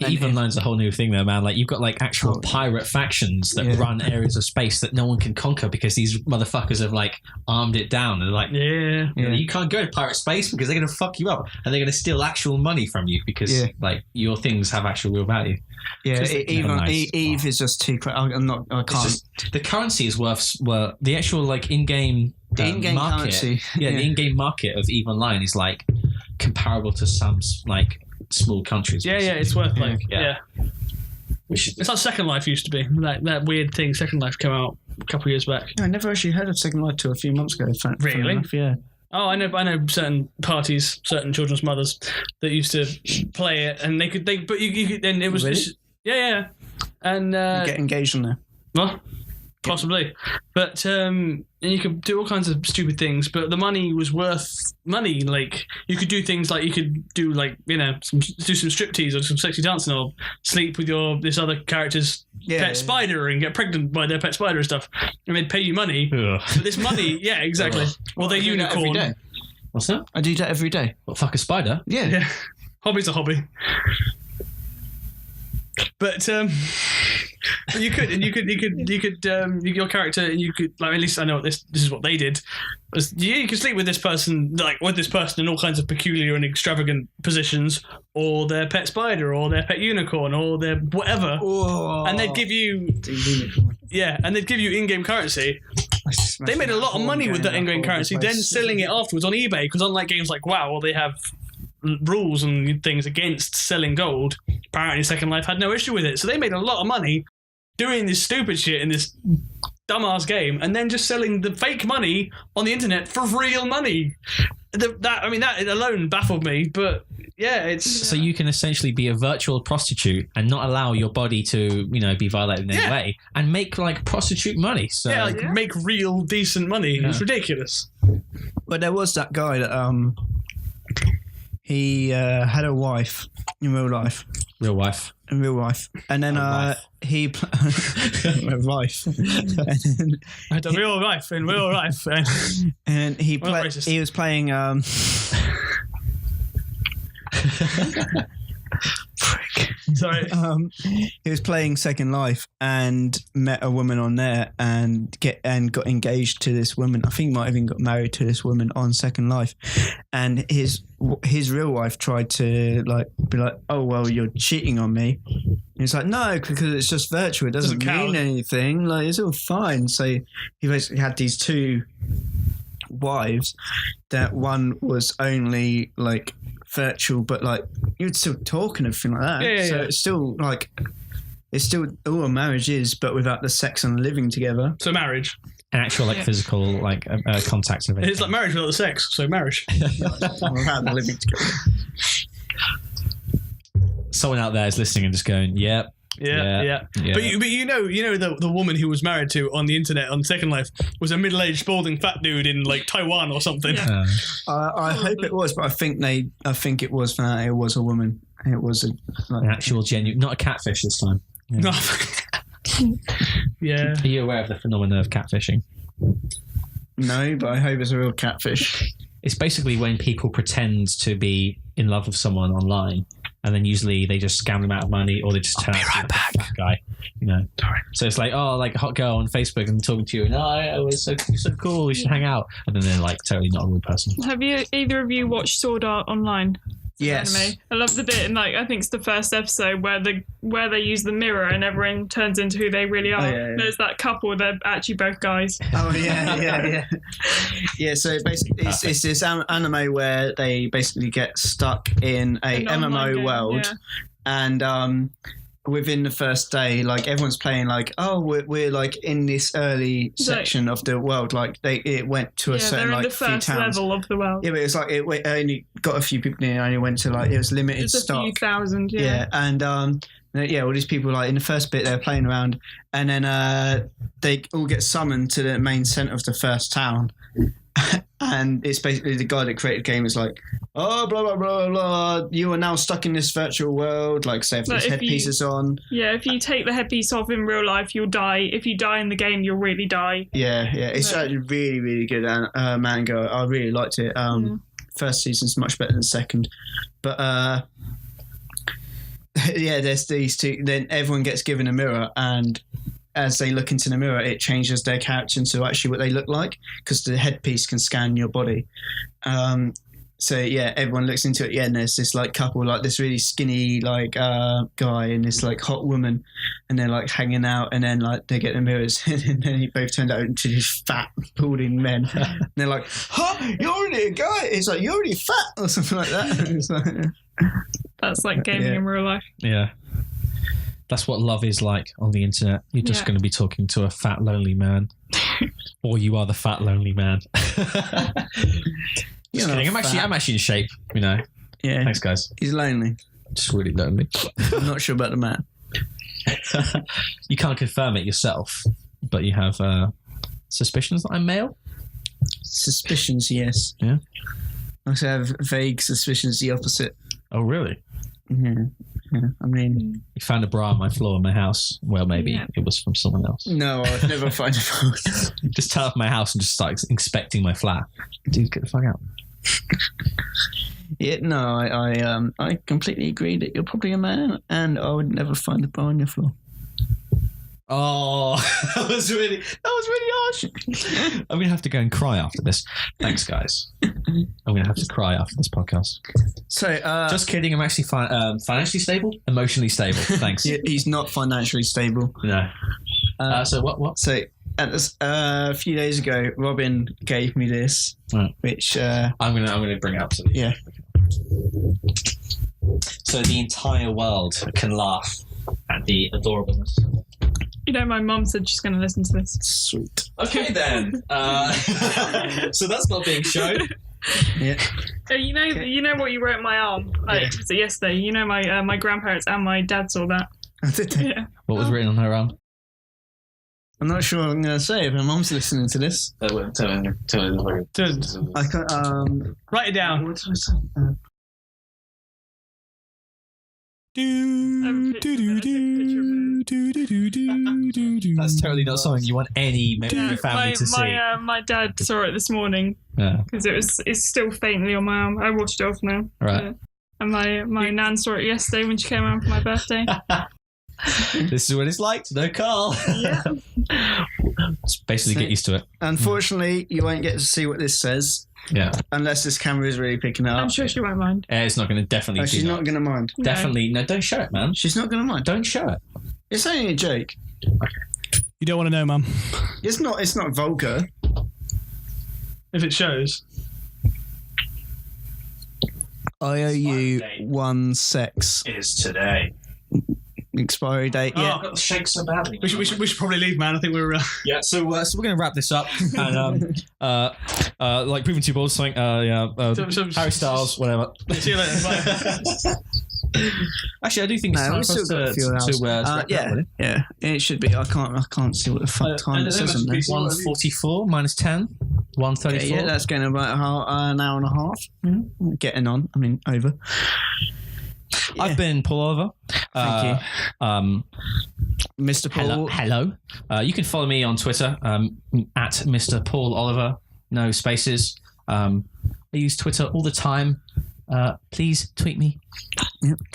Even Online's a whole new thing though, man. Like, you've got like actual pirate factions that run areas of space that no one can conquer because these motherfuckers have like armed it down. They're like, you can't go to pirate space because they're going to fuck you up, and they're going to steal actual money from you because like your things have actual real value. Yeah, Eve is just too. I can't. The currency is worth. Well, the actual like in-game market. Currency. The in-game market of Eve Online is like comparable to some like small countries. It's worth like it's like Second Life used to be, that weird thing. Second Life came out a couple of years back. I never actually heard of Second Life till a few months ago. Really? Enough, yeah. Oh, I know certain parties, certain children's mothers that used to play it, and you could, and it was really? And you get engaged on there. Well, possibly, but and you could do all kinds of stupid things, but the money was worth money. Like, you could do things like you could do like, you know, do some striptease or some sexy dancing, or sleep with this other character's pet spider and get pregnant by their pet spider and stuff, and they'd pay you money. But this money, exactly. Well, their unicorn. What's that? I do that every day. What, fuck a spider? Yeah. Hobby's a hobby. But you could your character, and you could, like, at least I know this is what they did. You could sleep with this person, in all kinds of peculiar and extravagant positions, or their pet spider, or their pet unicorn, or their whatever. Whoa. And they'd give you in-game currency. They made a lot of money with that in-game currency, then selling it afterwards on eBay, because unlike games like WoW, they have rules and things against selling gold. Apparently Second Life had no issue with it, so they made a lot of money doing this stupid shit in this dumbass game, and then just selling the fake money on the internet for real money. That alone baffled me. But it's so you can essentially be a virtual prostitute and not allow your body to, you know, be violated in any way, and make like prostitute money. So make real decent money. It's ridiculous. But there was that guy that he had a wife in real life. Real wife. In real life. And then he... a wife. And then, real life, in real life. And he was playing... Frick. Sorry. He was playing Second Life and met a woman on there and got engaged to this woman. I think he might have even got married to this woman on Second Life. And his real wife tried to be like, oh, well, you're cheating on me. And he's like, no, because it's just virtual. It doesn't mean anything. Like, it's all fine. So he basically had these two wives that one was only like virtual, but like you'd still talk and everything like that. It's still like, it's still all a marriage is, but without the sex and living together. So marriage. An actual like physical like contact of it. It's like marriage without the sex, so marriage. Without the living together. Someone out there is listening and just going, yep. Yeah. But you know the woman who was married to on the internet on Second Life was a middle-aged balding fat dude in like Taiwan or something. I hope it was, but I think it was it was a woman. It was an actual genuine, not a catfish this time. No. Yeah. Are you aware of the phenomenon of catfishing? No, but I hope it's a real catfish. It's basically when people pretend to be in love with someone online and then usually they just scam them out of money, or they just turn out to be like a fat guy, you know. So it's like, oh, like a hot girl on Facebook and talking to you, and oh, it's so cool, we should hang out, and then they're like totally not a real person. Have you either of you watched Sword Art Online? Yes. Anime. I love the bit in like I think it's the first episode where they use the mirror and everyone turns into who they really are. Yeah. There's that couple, they're actually both guys. Oh yeah. Yeah, so basically it's this anime where they basically get stuck in a An online MMO game, world, and within the first day, like everyone's playing like, oh, we're like in this early section of the world, like it went to a certain they're in like the few first towns. level of the world. Yeah, but it's like it only got a few people in. It only went to like it was limited It's a stock. few thousand, Yeah, and all these people like in the first bit they're playing around, and then they all get summoned to the main center of the first town, and it's basically the guy that created the game is like, oh, blah blah blah blah, you are now stuck in this virtual world. Like, say if But these if headpieces on. Yeah, if you take the headpiece off in real life, you'll die. If you die in the game, you'll really die. Yeah, it's actually really really good manga. I really liked it. First season's much better than second, but yeah, there's these two. Then everyone gets given a mirror, and as they look into the mirror, it changes their character into actually what they look like, because the headpiece can scan your body. So yeah, everyone looks into it. Yeah, and there's this like couple, like this really skinny like guy and this like hot woman, and they're like hanging out, and then like they get the mirrors, and then they both turned out into these fat, balding men. And they're like, "Huh, you're already a guy." It's like, "You're already fat," or something like that. It's like, That's like gaming in real life. Yeah. That's what love is like on the internet. You're just going to be talking to a fat, lonely man. Or you are the fat, lonely man. Just kidding. I'm actually in shape, you know. Yeah. Thanks, guys. He's lonely. Just really lonely. I'm not sure about the man. You can't confirm it yourself, but you have suspicions that I'm male? Suspicions, yes. Yeah. I also have vague suspicions the opposite. Oh, really? Yeah. I mean, You found a bra on my floor in my house. Well, maybe it was from someone else. no, I'd never find a phone. Just turn up my house and just start inspecting my flat. Dude, get the fuck out. Yeah, no, I completely agree that you're probably a man, and I would never find a bra on your floor. Oh, that was really harsh. I'm going to have to go and cry after this. Thanks, guys. I'm going to have to cry after this podcast. So, Just kidding. I'm actually financially stable, emotionally stable. Thanks. he's not financially stable. No. So what? So, a few days ago, Robyn gave me this, which I'm gonna bring it up to you. Yeah. So the entire world can laugh at the adorableness. You know, my mum said she's going to listen to this. Sweet. Okay then. So that's not being shown. Yeah. You know what you wrote on my arm? Was it yesterday? You know, my grandparents and my dad saw that. Did they? Yeah. What was written on her arm? I'm not sure what I'm going to say if my mum's listening to this. I can't. Write it down. What did I say? That's totally not something you want any member of your family to see. My dad saw it this morning because it's still faintly on my arm. I washed it off now. Right. And my nan saw it yesterday when she came around for my birthday. This is what it's like to know Carl. Yeah. Just basically get used to it. Unfortunately, you won't get to see what this says. Yeah. Unless this camera is really picking it up. I'm sure she won't mind. It's not going to definitely. She's not going to mind. Definitely. No, don't show it, man. She's not going to mind. Don't show it. It's only a joke. You don't want to know, Mum. It's not vulgar. If it shows. I owe you one sex. Is today. Expiry date. Oh, Yeah. I've got the shake so badly. We should probably leave, man. I think we're. Yeah, so we're going to wrap this up, and like proving two balls, something. Harry Styles, whatever. See you later. Bye. Actually, I do think it's time for us to wrap it up, really. Yeah, it should be. I can't see what the fuck time it says on there. 1:44 minus 10, 1:34. Yeah, that's going about an hour and a half. Getting on. I mean, over. Yeah. I've been Paul Oliver. Thank you. Mr. Paul. Hello. You can follow me on Twitter at Mr. Paul Oliver. No spaces. I use Twitter all the time. Please tweet me.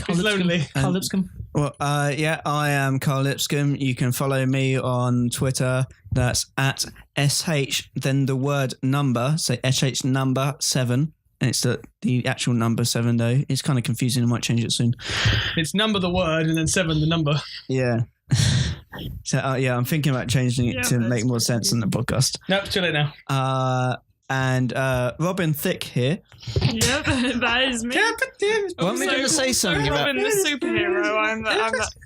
He's lonely. Carl Lipscomb. Well, yeah, I am Carl Lipscomb. You can follow me on Twitter. That's at sh then the word number. So sh number 7. And it's the actual number 7 though. It's kind of confusing. I might change it soon. It's number the word and then 7 the number. Yeah. So yeah, I'm thinking about changing it to make more sense on the podcast. Nope, too late now. And Robyn Thicke here. Yep, that is me. Weren't we going to say something about Robyn the superhero? I'm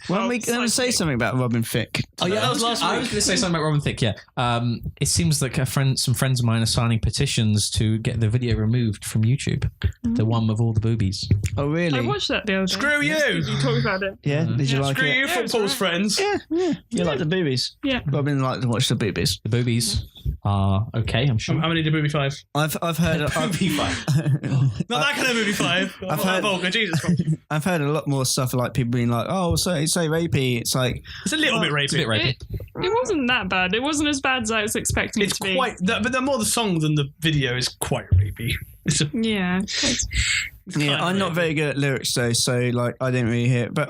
Weren't we going to say something about Robyn Thicke? Oh yeah, that was last week. I was going to say something about Robyn Thicke. Yeah, it seems like some friends of mine are signing petitions to get the video removed from YouTube. The one with all the boobies. Oh really? I watched that the other day. Screw you! You talked about it. Yeah. Did you like Screw it? you, football's friends. Yeah. You like the boobies? Yeah. Robyn liked to watch the boobies. The boobies are okay. I'm sure. How many did Booby 5? I've heard. Not that kind of Booby 5. I've heard- Vulgar, Jesus. I've heard a lot more stuff like people being like, "Oh, so rapey." It's like It's a little bit rapey. It's a bit rapey. It wasn't that bad. It wasn't as bad as I was expecting It's it to be. quite, but the more the song than the video is quite rapey. It's a, Yeah. yeah. I'm not very good at lyrics though, so like I didn't really hear it. But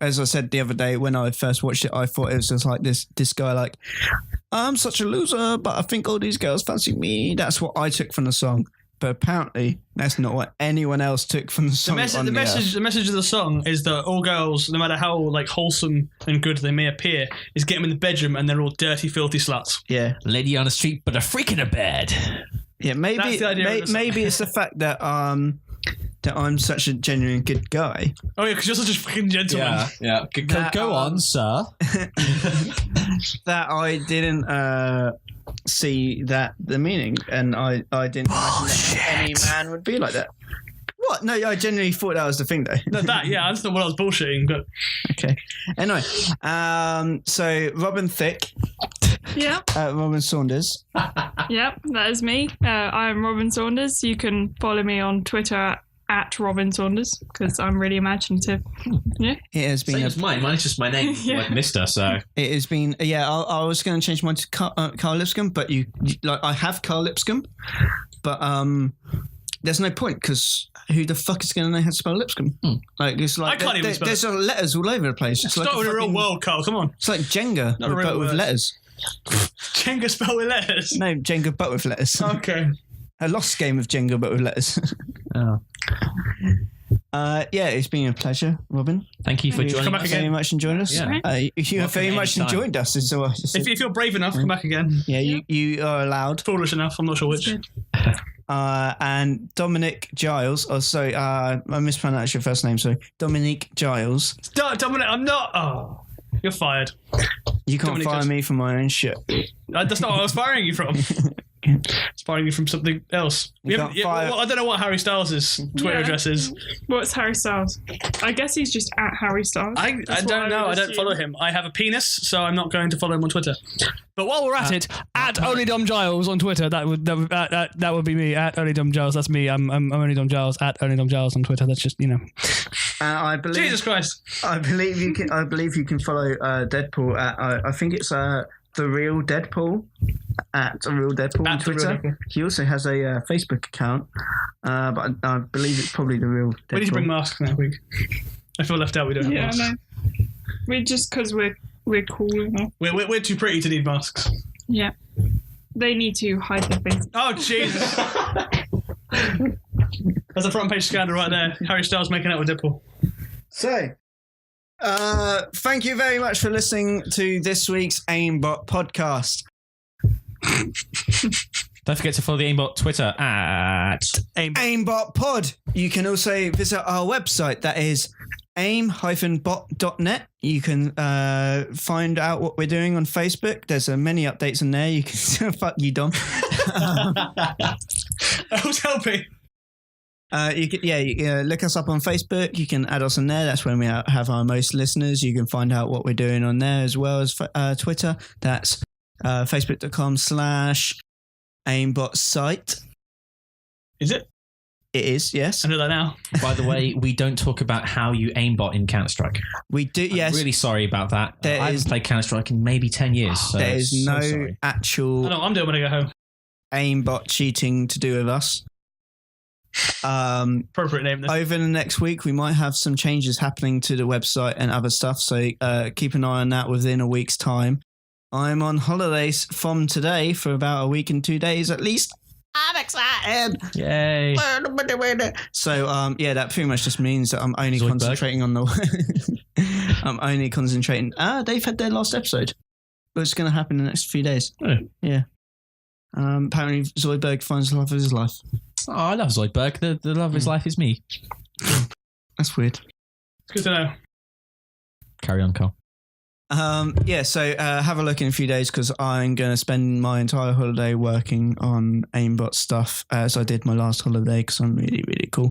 as I said the other day when I first watched it, I thought it was just like this guy like, I'm such a loser, but I think all these girls fancy me. That's what I took from the song. But apparently, that's not what anyone else took from the song. the message of the song is that all girls, no matter how like wholesome and good they may appear, is get them in the bedroom and they're all dirty, filthy sluts. Yeah, Lady on the street, but a freak in a bed. yeah. Maybe That's the idea of the song. maybe it's the fact that I'm such a genuine good guy. Oh yeah, because you're such a fucking gentleman. Yeah. Go on, sir. That I didn't see the meaning, and I didn't imagine that any man would be like that. What? No, I genuinely thought that was the thing, though. No, that, yeah, I just thought what I was bullshitting, but Okay. Anyway, so Robyn Thicke, Yeah. Robyn Saunders. Yep, that is me. I'm Robyn Saunders. You can follow me on Twitter at Robyn Saunders because I'm really imaginative. Yeah. It has been. Same as mine. Mine's just my name, like Mister. So It has been. Yeah, I was going to change mine to Carl Lipscomb, but you like I have Carl Lipscomb, but there's no point because who the fuck is going to know how to spell Lipscomb? Like it's like I can't even spell there's letters all over the place. It's start like with a real world, Carl. Come on, It's like Jenga, Not a real but with word. letters. Jenga spelled with letters. No, Jenga, but with letters. Okay. A lost game of Jenga, but with letters. oh. Yeah, it's been a pleasure, Robyn. Thank you for You've joining back us. very again. much enjoyed us. Yeah. You have very much anytime. enjoyed us. Is all I just said. If you're brave enough, come back again. Yeah, you are allowed. Foolish enough, I'm not sure which. And Dominic Giles. Oh, sorry, I mispronounced your first name. Sorry, Dominique Giles. Dominic, I'm not. Oh, you're fired. You can't Dominic fire Giles. me for my own shit. That's not what I was firing you from. It's firing you from something else. You can't fire- I don't know what Harry Styles' Twitter Yeah. address is. What's Harry Styles? I guess he's just at Harry Styles. I That's what don't know. would I don't assume. follow him. I have a penis, so I'm not going to follow him on Twitter. But while we're at it, at Only Dumb Giles on Twitter, that would be me at Only Dumb Giles. That's me. I'm Only Dumb Giles at Only Dumb Giles on Twitter. That's just I believe. Jesus Christ. I believe you can. I believe you can follow Deadpool at. I think it's the real Deadpool at the real Deadpool on At The Real Twitter. Deadpool. He also has a Facebook account, but I believe it's probably the real Deadpool. We need to bring masks next week. I feel left out. We don't have Yeah, masks. no. We're just because we're cool enough. We're too pretty to need masks. Yeah. They need to hide their faces. Oh, Jesus. That's a front page scandal right there. Harry Styles making out with Deadpool. So, thank you very much for listening to this week's Aimbot podcast. Don't forget to follow the Aimbot Twitter at Aimbot Pod. You can also visit our website, that is aim-bot.net. You can find out what we're doing on Facebook. There's many updates in there. You can fuck you, Dom. That was helping. You can look us up on Facebook. You can add us on there. That's when we have our most listeners. You can find out what we're doing on there as well as Twitter. That's facebook.com/aimbot site. Is it? It is, yes. I know that now. By the way, we don't talk about how you aimbot in Counter-Strike. We do, yes. I'm really sorry about that. There I is- haven't played Counter-Strike in maybe 10 years. So There is so no sorry. I actual know what I'm doing when I go home. aimbot cheating to do with us. Appropriate name. This. Over the next week, we might have some changes happening to the website and other stuff. So keep an eye on that within a week's time. I'm on holidays from today for about a week and 2 days at least. I'm excited. Yay. So, that pretty much just means that I'm only Zoidberg. concentrating on the... I'm only concentrating... they've had their last episode. It's going to happen in the next few days. Oh. Yeah. Apparently, Zoidberg finds the love of his life. Oh, I love Zoidberg. The love of his life is me. That's weird. It's good to know. Carry on, Carl. So have a look in a few days because I'm going to spend my entire holiday working on aimbot stuff as I did my last holiday because I'm really, really cool.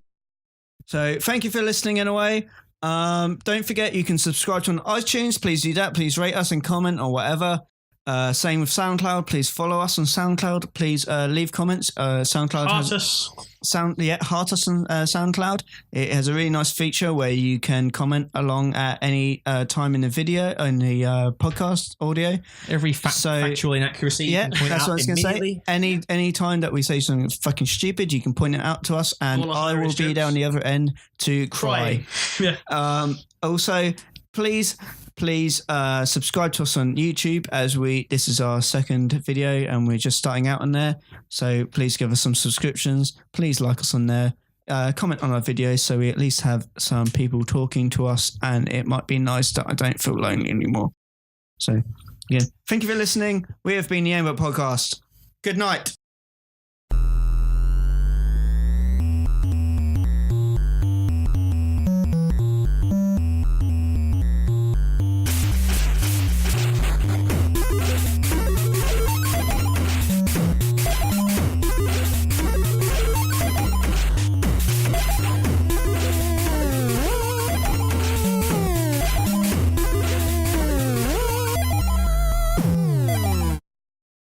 So thank you for listening anyway. Don't forget you can subscribe to on iTunes. Please do that. Please rate us and comment or whatever. Same with SoundCloud. Please follow us on SoundCloud. Please leave comments. SoundCloud Heart has us. heart us on SoundCloud. It has a really nice feature where you can comment along at any time in the video in the podcast audio. Every factual inaccuracy. Yeah, that's what I was going to say. Any time that we say something fucking stupid, you can point it out to us, and I will be there on the other end to cry. Yeah. Also, please subscribe to us on YouTube as this is our second video and we're just starting out on there. So please give us some subscriptions. Please like us on there. Comment on our videos so we at least have some people talking to us and it might be nice that I don't feel lonely anymore. So, yeah. Thank you for listening. We have been the Aimbot Podcast. Good night.